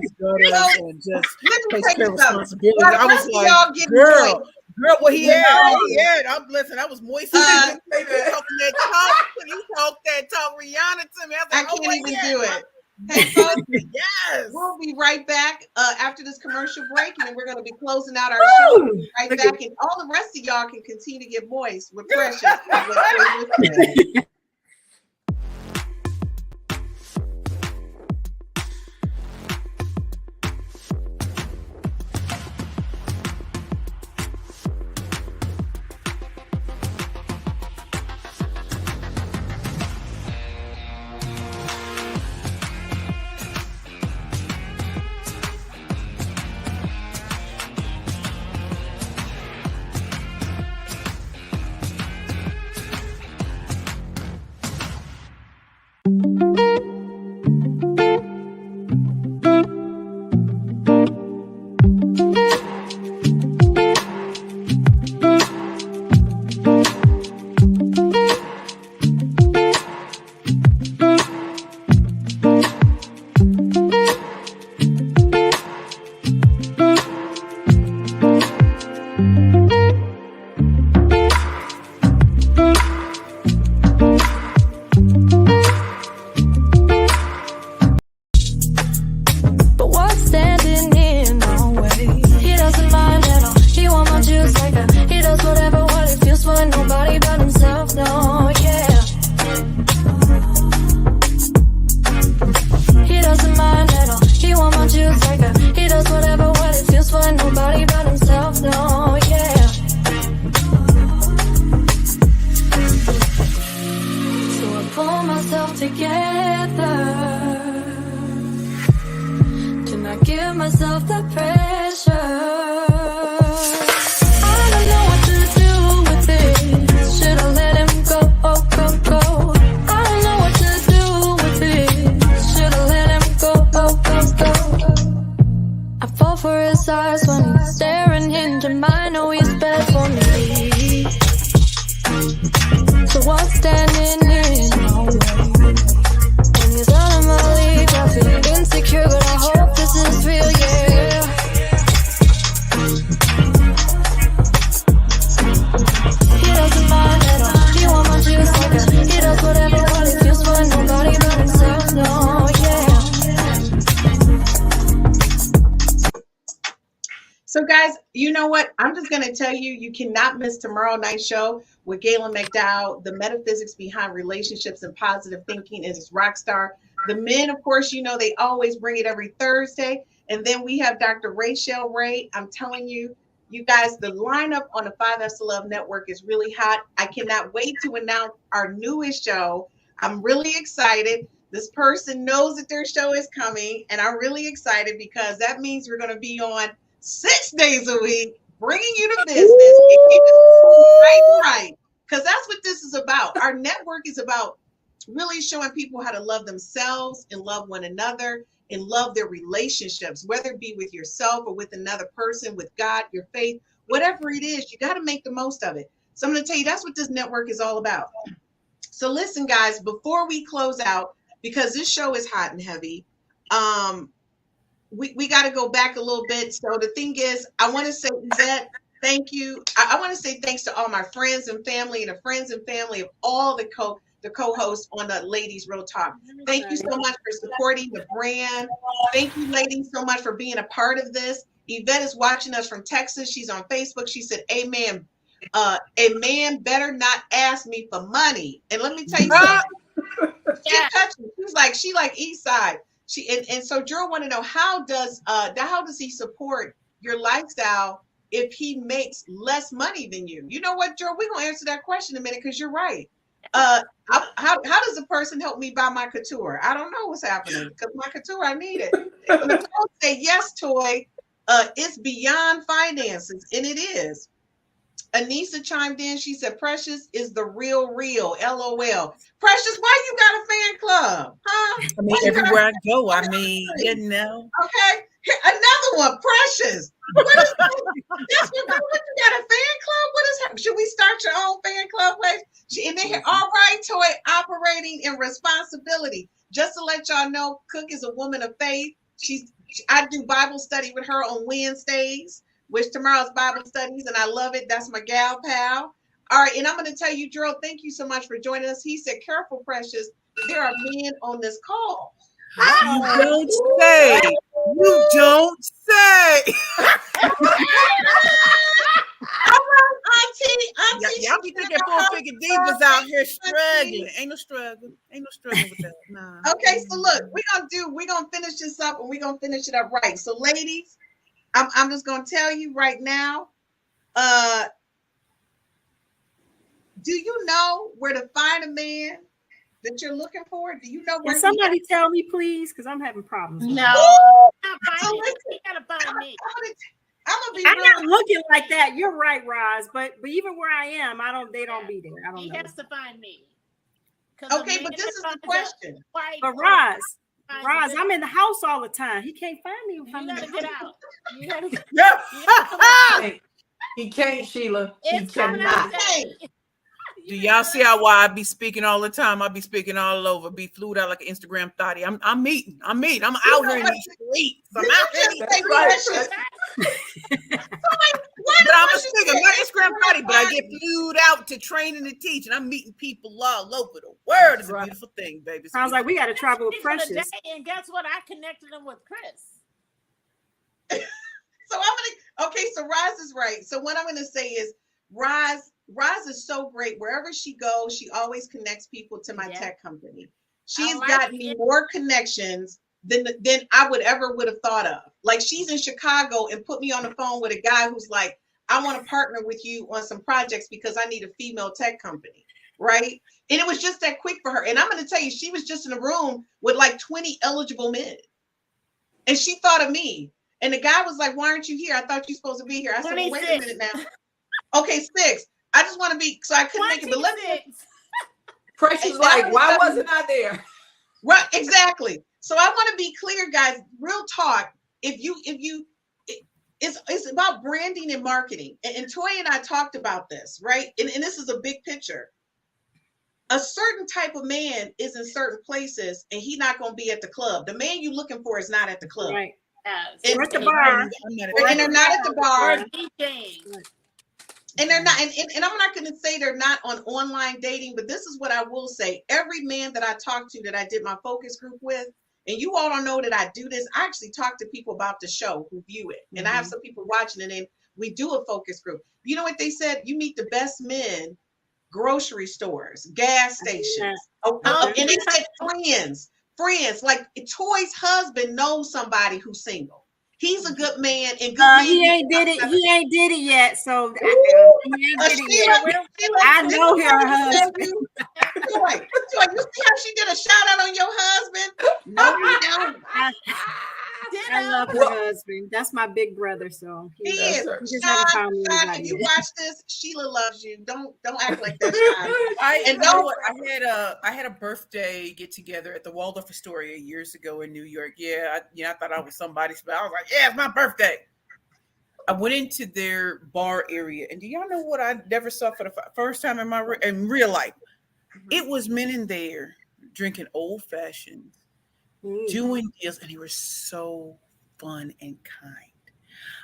And just takes care of responsibilities. I was like, girl, what he had. I'm listening. I was moist. You talking that talk. You talk that talk, Rihanna to me. I can't even do it. Hey, folks, yes. We'll be right back after this commercial break, and then we're going to be closing out our show. We'll be right back, and all the rest of y'all can continue to get moist with Precious. nobody but himself, no, yeah. So I pull myself together to not give myself the pressure. I don't know what to do with this. Should I let him go, go? I don't know what to do with this. Should I let him go, go? I fall for his eyes when he's staring into mine. Know he's bad for me. So what's standing in my way? When he's out of my league, I feel insecure, but I hope this is real, yeah. He doesn't mind at all. He want my juice like a. He does whatever what he feels for nobody but himself, no, yeah. So guys, you know what? I'm just going to tell you, you cannot miss tomorrow night's show with Galen McDowell. The metaphysics behind relationships and positive thinking is Rockstar. The men, of course, you know, they always bring it every Thursday. And then we have Dr. Rachel Ray. I'm telling you, you guys, the lineup on the 5S to Love Network is really hot. I cannot wait to announce our newest show. I'm really excited. This person knows that their show is coming, and I'm really excited because that means we're going to be on 6 days a week, bringing you the business, right, because that's what this is about. Our network is about really showing people how to love themselves and love one another and love their relationships, whether it be with yourself or with another person, with God, your faith, whatever it is, you got to make the most of it. So I'm going to tell you, that's what this network is all about. So listen, guys, before we close out, because this show is hot and heavy, we got to go back a little bit. So the thing is, I want to say, Yvette, thank you. I want to say thanks to all my friends and family and the friends and family of all the co-hosts on the Ladies Real Talk. Thank you so much for supporting the brand. Thank you, ladies, so much for being a part of this. Yvette is watching us from Texas. She's on Facebook. She said, amen. A man better not ask me for money. And let me tell you something. She like East Side. And so Drew want to know, how does he support your lifestyle if he makes less money than you? You know what, Drew? We're gonna answer that question in a minute because you're right. How does a person help me buy my couture? I don't know what's happening because my couture, I need it. And say yes, Toy. It's beyond finances, and it is. Anissa chimed in. She said, Precious is the real, LOL. Precious, why you got a fan club? Huh? I mean, everywhere I go, I mean, you know. Okay. Here, another one, Precious. What is that? What you got a fan club? What is her? Should we start your own fan club place? And then, all right, Toy, operating in responsibility. Just to let y'all know, Cook is a woman of faith. I do Bible study with her on Wednesdays, which tomorrow's Bible studies, and I love it. That's my gal pal. All right, and I'm going to tell you, Drew, thank you so much for joining us. He said, careful, Precious. There are men on this call. You don't say. You don't say. Auntie, y'all be thinking 4-figure divas out here struggling. Ain't no struggling with that. Nah. Okay, so look, we're gonna finish this up, and we're gonna finish it up right. So, ladies, I'm just gonna tell you right now. Do you know where to find a man that you're looking for? Do you know where? Can somebody tell me, please? Because I'm having problems. No, you gotta find me. I'm not looking like that. You're right, Roz. But even where I am, they don't be there. I don't know. He has to find me. Okay, but this is the question. But Roz, I'm in the house all the time. He can't find me if I'm in the house. Get out. You gotta get out. He can't, Sheila. It's he cannot. Do y'all see why I be speaking all the time? I be speaking all over, be flued out like an Instagram thotty. I'm meeting. I'm out here in these streets. I'm out here. But I'm a speaker, not Instagram thotty, but I get flued out to train and to teach, and I'm meeting people all over the world. It's a beautiful thing, baby. Sounds like we got to travel with Precious. And guess what? I connected him with Chris. So so Roz is right. So what I'm gonna say is Roz is so great. Wherever she goes, she always connects people to my tech company. She's gotten me more connections than I would have thought of. Like, she's in Chicago and put me on the phone with a guy who's like, I want to partner with you on some projects because I need a female tech company, right? And it was just that quick for her. And I'm going to tell you, she was just in a room with like 20 eligible men. And she thought of me. And the guy was like, why aren't you here? I thought you were supposed to be here. I said, well, wait a minute now. Okay, 6. I just want to be, so I couldn't make it. But let me. Precious like, why wasn't I there? Right, exactly. So I want to be clear, guys. Real talk. It's about branding and marketing. And Toya and I talked about this, right? And this is a big picture. A certain type of man is in certain places, and he's not going to be at the club. The man you're looking for is not at the club. Right. And, At the bar. And they're not at the bar. DJing. And they're not, and I'm not going to say they're not on online dating, but this is what I will say. Every man that I talked to that I did my focus group with, and you all don't know that I do this, I actually talk to people about the show who view it. And I have some people watching it, and we do a focus group. You know what they said? You meet the best men, grocery stores, gas stations. And they said friends. Like Toy's husband knows somebody who's single. He's a good man and good. He ain't did it yet. So he ain't did it yet. I know her husband. Joy, you see how she did a shout out on your husband? No, we don't. I love her husband. That's my big brother. So he is. Sean, if you watch this, Sheila loves you. Don't act like that. I had a birthday get together at the Waldorf Astoria years ago in New York. Yeah, I thought I was somebody's, but I was like, yeah, it's my birthday. I went into their bar area, and do y'all know what I never saw for the first time in real life? It was men in there drinking old fashioned, doing deals, and they were so fun and kind.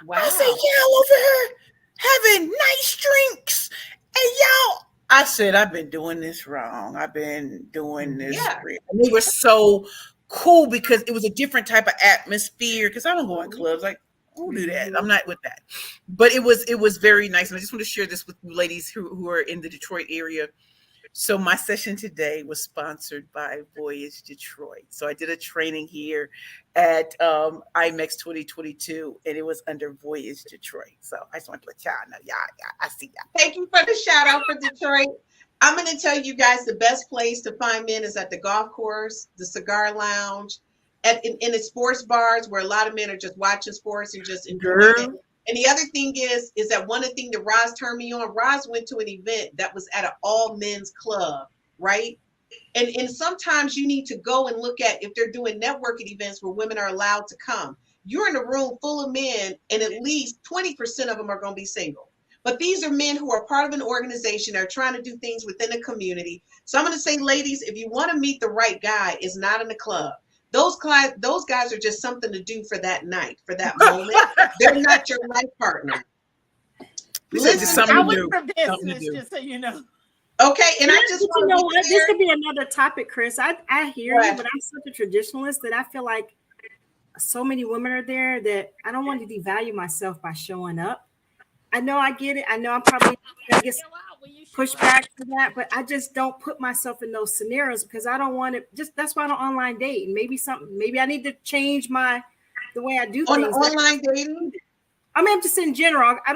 Wow. I said, y'all over here having nice drinks, and y'all. I said, I've been doing this wrong. I've been doing this. Yeah. And they were so cool because it was a different type of atmosphere. Because I don't go in clubs. Like, who do that? I'm not with that. But it was very nice. And I just want to share this with you ladies who are in the Detroit area. So my session today was sponsored by Voyage Detroit. So I did a training here at IMEX 2022, and it was under Voyage Detroit. So I just want to let y'all know. Yeah, I see that. Thank you for the shout out for Detroit. I'm going to tell you guys the best place to find men is at the golf course, the cigar lounge, in the sports bars where a lot of men are just watching sports and just enjoying it. And the other thing is that one of the things that Roz turned me on, Roz went to an event that was at an all men's club, right? And sometimes you need to go and look at if they're doing networking events where women are allowed to come. You're in a room full of men, and at least 20% of them are going to be single. But these are men who are part of an organization. They're trying to do things within a community. So I'm going to say, ladies, if you want to meet the right guy, it's not in the club. Those guys are just something to do for that night, for that moment. They're not your life partner. Listen, I went for business, just so you know. Okay, and I just want to what? This could be another topic, Chris. I hear you, but I'm such a traditionalist that I feel like so many women are there that I don't want to devalue myself by showing up. I know I get it. I know I'm probably gonna get pushed back to that, but I just don't put myself in those scenarios because I don't want to. That's why I don't online date. Maybe I need to change the way I do things. Online dating. I mean, just in general. I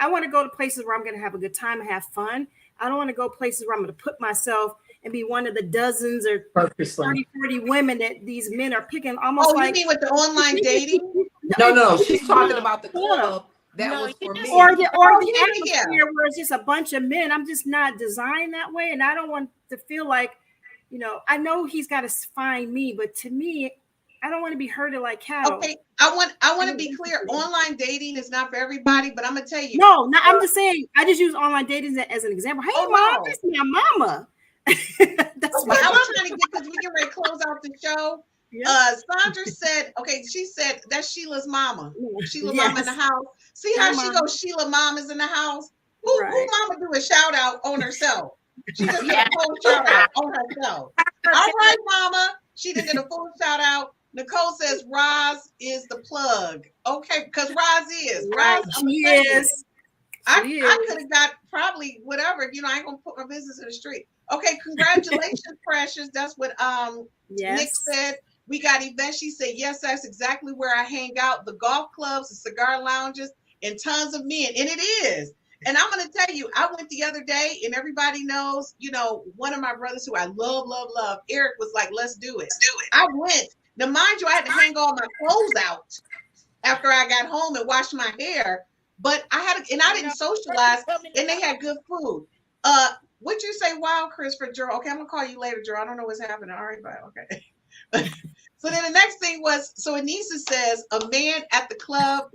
want to go to places where I'm going to have a good time and have fun. I don't want to go places where I'm going to put myself and be one of the dozens or 30, 40 women that these men are picking. Almost you mean with the online dating? No. She's talking about the club. That was for me. Or the atmosphere where it's just a bunch of men. I'm just not designed that way. And I don't want to feel like, I know he's got to find me, but to me, I don't want to be herded like cattle. Okay, I want to be clear. Online dating is not for everybody, but I'm gonna tell you. No, I'm just saying. I just use online dating as an example. Hey, mom, that's my mama. That's what I was trying to get because we get ready to close out the show. Yeah. Sandra said, she said that's Sheila's mama. Sheila mama in the house. See how she goes, Sheila mom is in the house. Who mama do a shout out on herself? She just did a full shout out on herself. All right, mama. She did a full shout out. Nicole says Roz is the plug. Okay, because Roz is. Roz, she is. I could have got probably whatever. I ain't gonna put my business in the street. Okay, congratulations, Precious. That's what Nick said. We got Yvette. She said, yes, that's exactly where I hang out. The golf clubs, the cigar lounges, and tons of men. And it is. And I'm going to tell you, I went the other day, and everybody knows, you know, one of my brothers who I love, Eric, was like, let's do it. I went. Now, mind you, I had to hang all my clothes out after I got home and washed my hair. But I didn't socialize, and they had good food. What'd you say, wow, Chris, for Gerald? Okay, I'm going to call you later, Gerald. I don't know what's happening. All right, bye. Okay. So then the next thing was, so Anissa says, a man at the club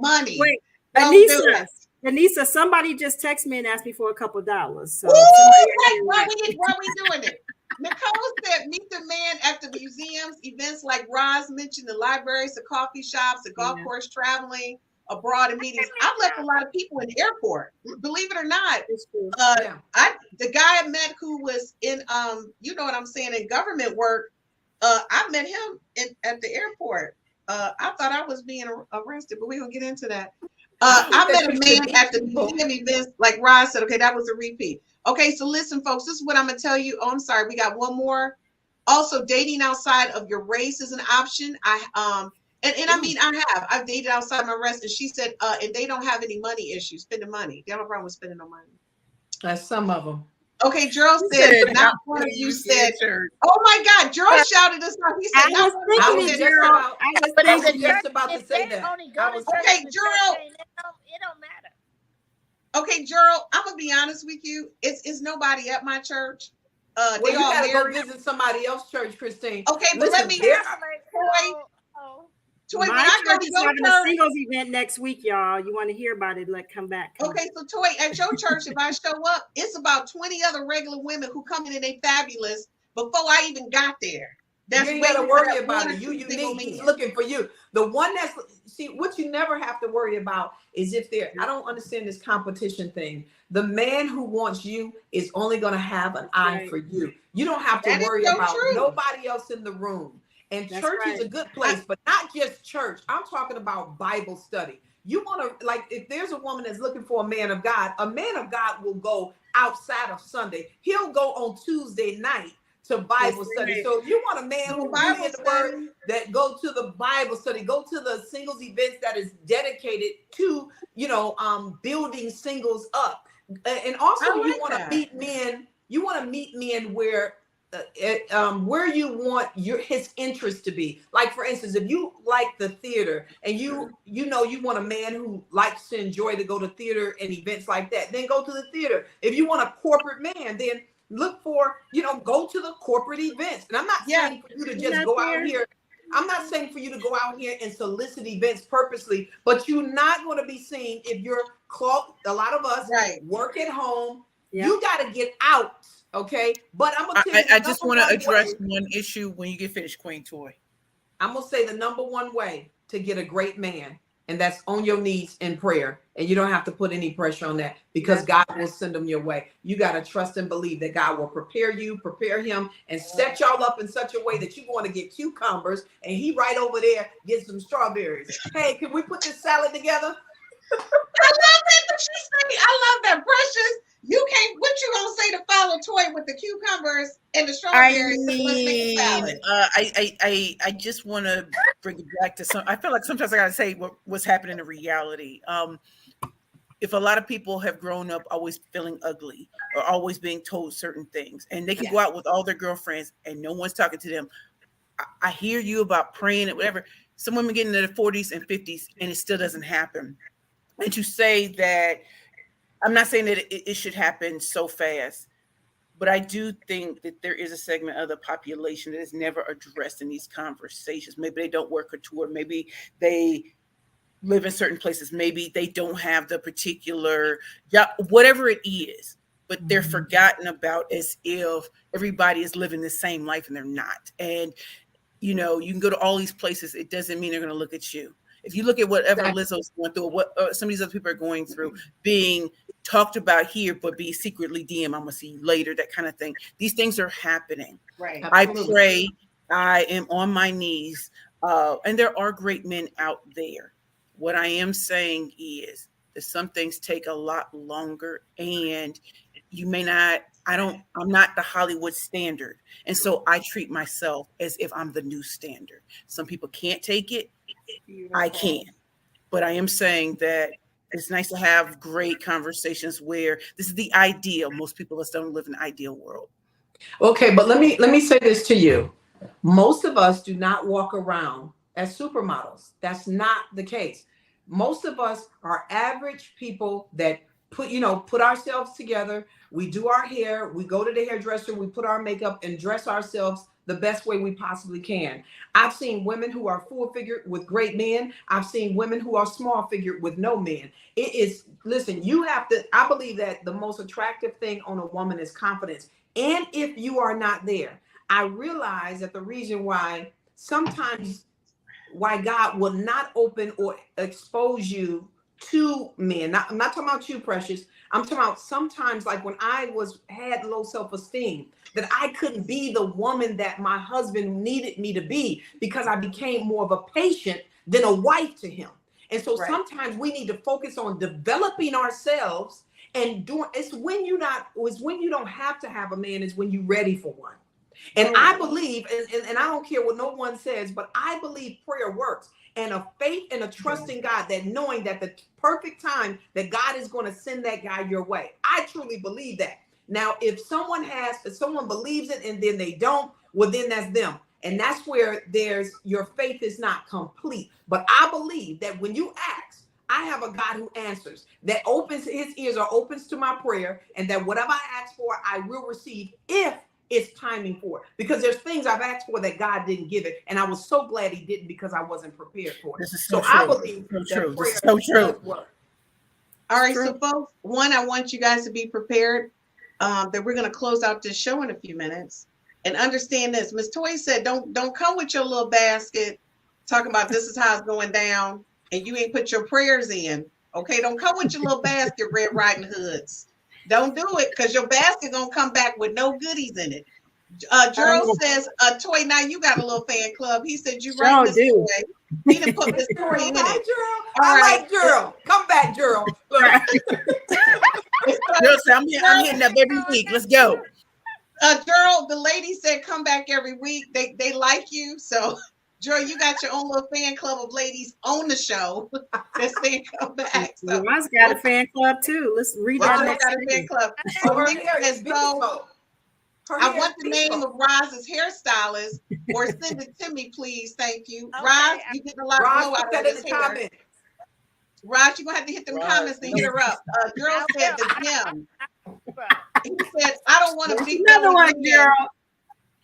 money. Wait, Anissa, somebody just texted me and asked me for a couple dollars. So why we doing it? Nicole said, meet the man at the museums, events like Roz mentioned, the libraries, the coffee shops, the golf course, traveling abroad and meetings. I've left a lot of people in the airport, believe it or not. The guy I met who was in you know what I'm saying, in government work, I met him at the airport. I thought I was being arrested, but we're gonna get into that. I met a man at the museum events, like Roz said. Okay, that was a repeat. Okay, so listen, folks, this is what I'm gonna tell you. Oh, I'm sorry, we got one more. Also, dating outside of your race is an option. I've dated outside my race, and she said, and they don't have any money issues, spending money. They don't have a problem with spending no money. That's some of them. Okay, Gerald said, not one of you said, oh my God, Gerald shouted us out. He said, I was just about to say that. Okay, Gerald. It don't matter. Okay, Gerald, I'm gonna be honest with you. It's nobody at my church. Well, you gotta go visit somebody else's church, Christine. Okay, but let me Toy, when I go to your having a singles event next week, y'all. You want to hear about it? Come back. Okay, so Toy, at your church, if I show up, it's about 20 other regular women who come in and they fabulous before I even got there. You ain't got to worry about it. You unique. He's looking for you. The one what you never have to worry about is if I don't understand this competition thing. The man who wants you is only going to have an eye for you. You don't have to worry about nobody else in the room. And church is a good place, but not just church. I'm talking about Bible study. You want to, like, if there's a woman that's looking for a man of God will go outside of Sunday. He'll go on Tuesday night to Bible study. So if you want a man who Bible in the word, that go to the Bible study, go to the singles events that is dedicated to, building singles up. And also you want to meet men. You want to meet men where you want his interest to be. Like, for instance, if you like the theater and you want a man who likes to enjoy to go to theater and events like that, then go to the theater. If you want a corporate man, then look for, go to the corporate events. And I'm not saying for you to just go out here. I'm not saying for you to go out here and solicit events purposely, but you're not going to be seen if you're a lot of us work at home. Yep. You got to get out. Okay, but I'm gonna tell you, I just want to address one issue when you get finished, Queen Toy. I'm gonna say the number one way to get a great man, and that's on your knees in prayer, and you don't have to put any pressure on that because God will send them your way. You gotta trust and believe that God will prepare him, and set y'all up in such a way that you want to get cucumbers, and he right over there get some strawberries. Hey, can we put this salad together? I love it. I love that, Precious. You can't. What you gonna say to follow Toy with the cucumbers and the strawberries? I just want to bring it back to some. I feel like sometimes I gotta say what's happening in reality. If a lot of people have grown up always feeling ugly or always being told certain things, and they can go out with all their girlfriends and no one's talking to them. I hear you about praying and whatever. Some women get into their 40s and 50s and it still doesn't happen. And to say that. I'm not saying that it should happen so fast, but I do think that there is a segment of the population that is never addressed in these conversations. Maybe they don't work a tour. Maybe they live in certain places. Maybe they don't have the particular job, whatever it is, but they're forgotten about as if everybody is living the same life and they're not. And, you can go to all these places. It doesn't mean they're going to look at you. If you look at whatever Lizzo's going through, or what some of these other people are going through, being talked about here, but be secretly DM, I'm gonna see you later, that kind of thing. These things are happening. Right. I pray. I am on my knees, and there are great men out there. What I am saying is that some things take a lot longer, and you may not, I'm not the Hollywood standard. And so I treat myself as if I'm the new standard. Some people can't take it. I can. But I am saying that it's nice to have great conversations where this is the ideal. Most people of us don't live in an ideal world. Okay, but let me say this to you. Most of us do not walk around as supermodels. That's not the case. Most of us are average people that put ourselves together. We do our hair, we go to the hairdresser, we put our makeup and dress ourselves the best way we possibly can. I've seen women who are full figured with great men. I've seen women who are small figured with no men. Listen, I believe that the most attractive thing on a woman is confidence. And if you are not there, I realize that the reason why God will not open or expose you to men. I'm not talking about you, Precious. I'm talking about sometimes, like when I had low self-esteem, that I couldn't be the woman that my husband needed me to be because I became more of a patient than a wife to him. And so sometimes we need to focus on developing ourselves and it's when you don't have to have a man, is when you're ready for one. And I believe, and I don't care what no one says, but I believe prayer works, and a faith and a trust in God, that knowing that the perfect time that God is going to send that guy your way. I truly believe that. Now, if someone believes it and then they don't, well, then that's them. And that's where your faith is not complete. But I believe that when you ask, I have a God who answers, that his ears are open to my prayer, and that whatever I ask for, I will receive if it's timing for it. Because there's things I've asked for that God didn't give it. And I was so glad he didn't, because I wasn't prepared for it. This is so true. I believe so prayer so true. does work. All right, so folks, I want you guys to be prepared that we're going to close out this show in a few minutes. And understand this, Miss Toy said, don't come with your little basket talking about this is how it's going down, and you ain't put your prayers in. Okay, don't come with your little basket, Red Riding Hoods. Don't do it, because your basket gonna come back with no goodies in it. Gerald says, Toy, now you got a little fan club. He said you right, Miss Toy. He didn't put Miss Toy in it. I like Gerald. Come back, Gerald. Gerald said, I'm hitting up every week. Let's go. Gerald, the lady said come back every week. They like you, so Gerald, you got your own little fan club of ladies on the show that's saying come back. So Roz got a fan club too. Let's read that next got a fan club. I want the name of Roz's hairstylist, or send it to me, please. Thank you. Okay. Roz, you get a lot of glow out of this hair. Roz, you're gonna have to hit them comments to hit her up. Girl said the gym. He said, I don't want to be another one, Gerald.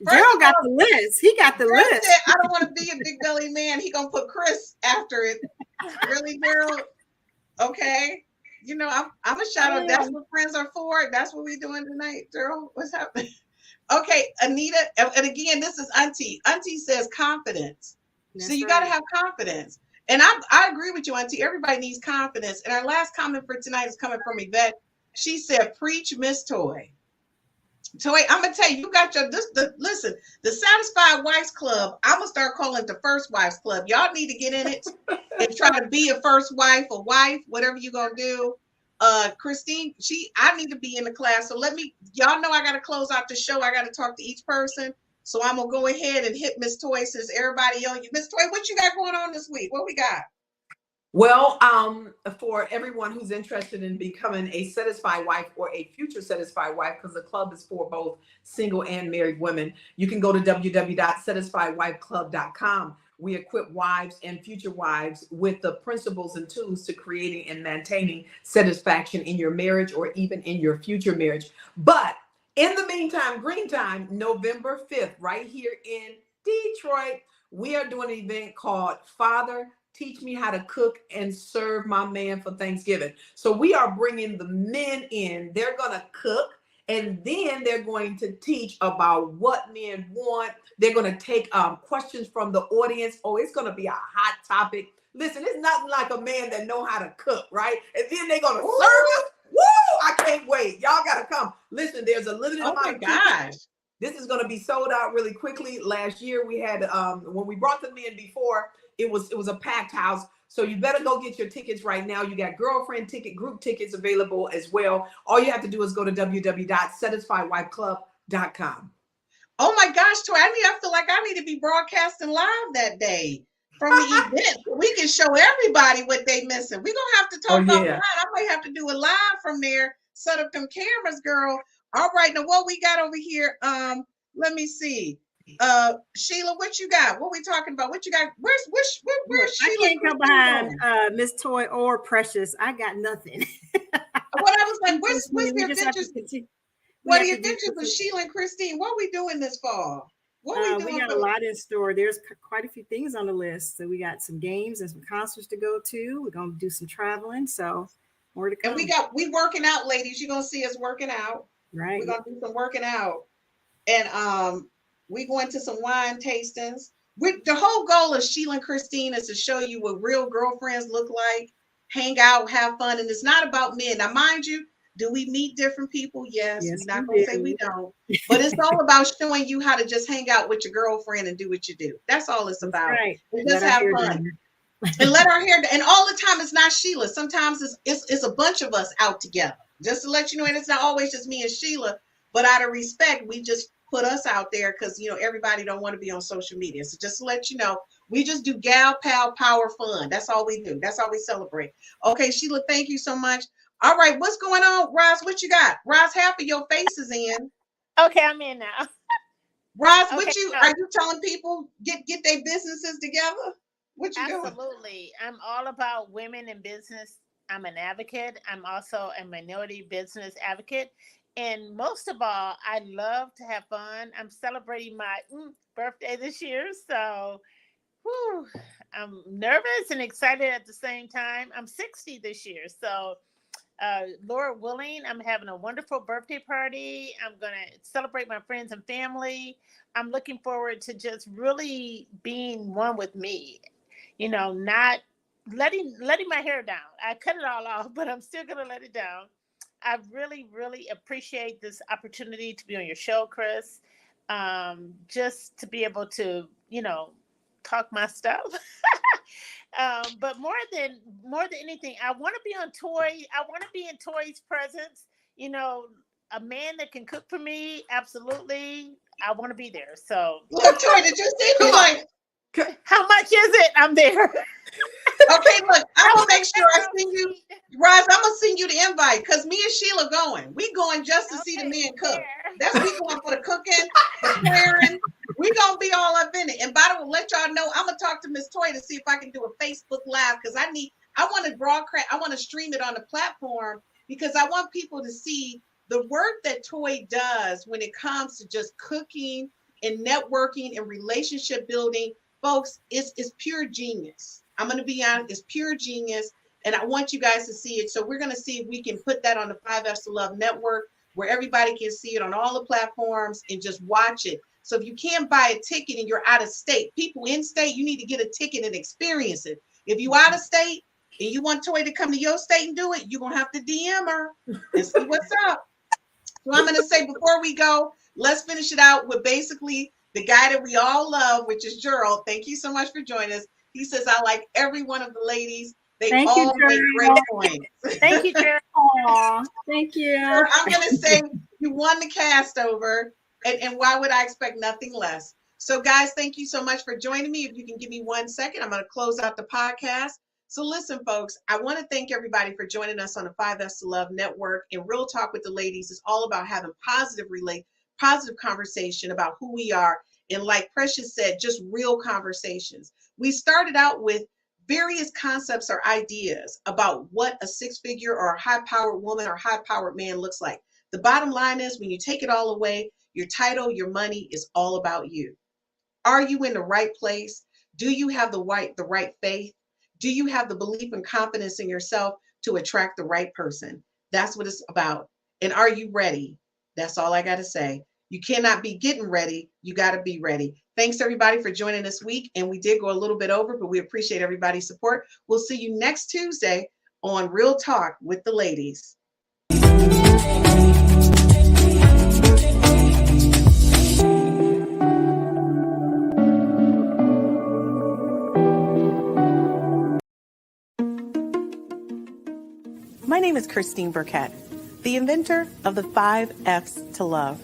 Gerald got the list. He got the list. Said, I don't want to be a big belly man. He gonna put Chris after it. Really, Gerald? Okay. You know, I'm a shout out. That's what friends are for. That's what we're doing tonight, Gerald. What's happening? Okay, Anita, and again, this is Auntie. Auntie says confidence. That's so you got to have confidence. And I agree with you, Auntie. Everybody needs confidence. And our last comment for tonight is coming from Yvette. She said, preach, Miss Toy. Toy, I'm going to tell you, you got listen, the Satisfied Wives Club, I'm going to start calling it the First Wives Club. Y'all need to get in it and try to be a first wife, whatever you're going to do. Christine, I need to be in the class. So y'all know I got to close out the show. I got to talk to each person. So I'm going to go ahead and hit Miss Toy since everybody on you. Miss Toy, what you got going on this week? What we got? Well, for everyone who's interested in becoming a satisfied wife or a future satisfied wife, because the club is for both single and married women, you can go to www.satisfiedwifeclub.com. We equip wives and future wives with the principles and tools to creating and maintaining satisfaction in your marriage or even in your future marriage. But in the meantime, Green Time, November 5th, right here in Detroit, we are doing an event called Father, Teach Me How to Cook and Serve My Man for Thanksgiving. So we are bringing the men in. They're going to cook, and then they're going to teach about what men want. They're going to take questions from the audience. Oh, it's going to be a hot topic. Listen, it's nothing like a man that know how to cook, right? And then they're going to serve us. Woo! I can't wait. Y'all got to come. Listen, there's a limited amount of tickets. This is going to be sold out really quickly. Last year we had, when we brought them in before, it was a packed house. So you better go get your tickets right now. You got girlfriend ticket, group tickets available as well. All you have to do is go to www.satisfiedwifeclub.com. Oh my gosh, Toy, I feel like I need to be broadcasting live that day from the event. We can show everybody what they missing. We're gonna have to talk about that. I might have to do a live from there, set up them cameras, girl. All right, now what we got over here? Let me see. Sheila, what you got? What we talking about? What you got? Where's Sheila? I can't come behind Miss Toy or Precious. I got nothing. What I was like, what's the adventures? What the adventures with Sheila and Christine? What are we doing this fall? What are we doing? We got a lot in store. There's quite a few things on the list. So we got some games and some concerts to go to. We're gonna do some traveling. So more to come. And we working out, ladies. You're gonna see us working out. Right. We're gonna do some working out. And we going to some wine tastings. The whole goal of Sheila and Christine is to show you what real girlfriends look like, hang out, have fun. And it's not about men. Now, mind you, do we meet different people? Yes. We're not going to say we don't. But it's all about showing you how to just hang out with your girlfriend and do what you do. That's all it's about. Right. Just have fun. And let our hair down. And all the time, it's not Sheila. Sometimes it's a bunch of us out together. Just to let you know, and it's not always just me and Sheila. But out of respect, we just put us out there because, you know, everybody don't want to be on social media. So just to let you know, we just do gal, pal, power, fun. That's all we do. That's all we celebrate. Okay, Sheila, thank you so much. All right, what's going on, Roz? What you got? Roz, half of your face is in. Okay, I'm in now. Roz, are you telling people get their businesses together? What you doing? Absolutely. I'm all about women in business. I'm an advocate. I'm also a minority business advocate. And most of all, I love to have fun. I'm celebrating my birthday this year. So I'm nervous and excited at the same time. I'm 60 this year. So Lord willing, I'm having a wonderful birthday party. I'm going to celebrate my friends and family. I'm looking forward to just really being one with me, you know, not letting my hair down. I cut it all off, but I'm still going to let it down. I really, really appreciate this opportunity to be on your show, Chris. Just to be able to, you know, talk my stuff. But more than anything, I want to be on Toy. I want to be in Toy's presence. You know, a man that can cook for me. Absolutely, I want to be there. So, look, Toy, did you see me? Like, how much is it? I'm there. Okay, look, I will make sure I send you, Roz. I'm gonna send you the invite because me and Sheila going. We going just to see the men cook. That's we going for the cooking, the clearing. We gonna be all up in it. And by the way, let y'all know, I'm gonna talk to Miss Toy to see if I can do a Facebook Live because I want to broadcast. I want to stream it on the platform because I want people to see the work that Toy does when it comes to just cooking and networking and relationship building. Folks, it's pure genius. I'm going to be honest, it's pure genius. And I want you guys to see it. So we're going to see if we can put that on the 5F's to Love network where everybody can see it on all the platforms and just watch it. So if you can't buy a ticket and you're out of state, people in state, you need to get a ticket and experience it. If you out of state and you want Toy to come to your state and do it, you're going to have to DM her and see what's up. So I'm going to say before we go, let's finish it out with basically the guy that we all love, which is Gerald. Thank you so much for joining us. He says, I like every one of the ladies. They all make great points. Thank you, Gerald. Thank you. I'm going to say you won the cast over. And why would I expect nothing less? So, guys, thank you so much for joining me. If you can give me 1 second, I'm going to close out the podcast. So listen, folks, I want to thank everybody for joining us on the 5F's to Love network. And Real Talk with the Ladies is all about having positive conversation about who we are. And like Precious said, just real conversations. We started out with various concepts or ideas about what a six-figure or a high-powered woman or high-powered man looks like. The bottom line is when you take it all away, your title, your money is all about you. Are you in the right place? Do you have the right faith? Do you have the belief and confidence in yourself to attract the right person? That's what it's about. And are you ready? That's all I got to say. You cannot be getting ready. You got to be ready. Thanks everybody for joining this week. And we did go a little bit over, but we appreciate everybody's support. We'll see you next Tuesday on Real Talk with the Ladies. My name is Christine Burkett, the inventor of the 5 F's to Love.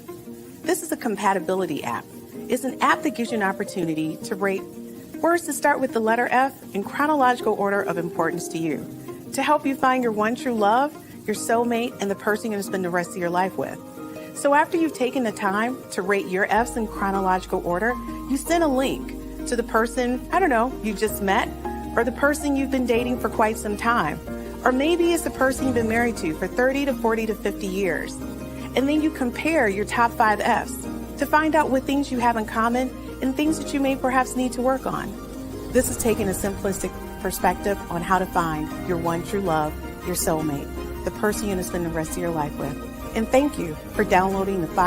This is a compatibility app. It's an app that gives you an opportunity to rate words that start with the letter F in chronological order of importance to you, to help you find your one true love, your soulmate, and the person you're going to spend the rest of your life with. So after you've taken the time to rate your F's in chronological order, you send a link to the person, I don't know, you just met, or the person you've been dating for quite some time. Or maybe it's the person you've been married to for 30 to 40 to 50 years. And then you compare your top 5 F's to find out what things you have in common and things that you may perhaps need to work on. This is taking a simplistic perspective on how to find your one true love, your soulmate, the person you're going to spend the rest of your life with. And thank you for downloading the 5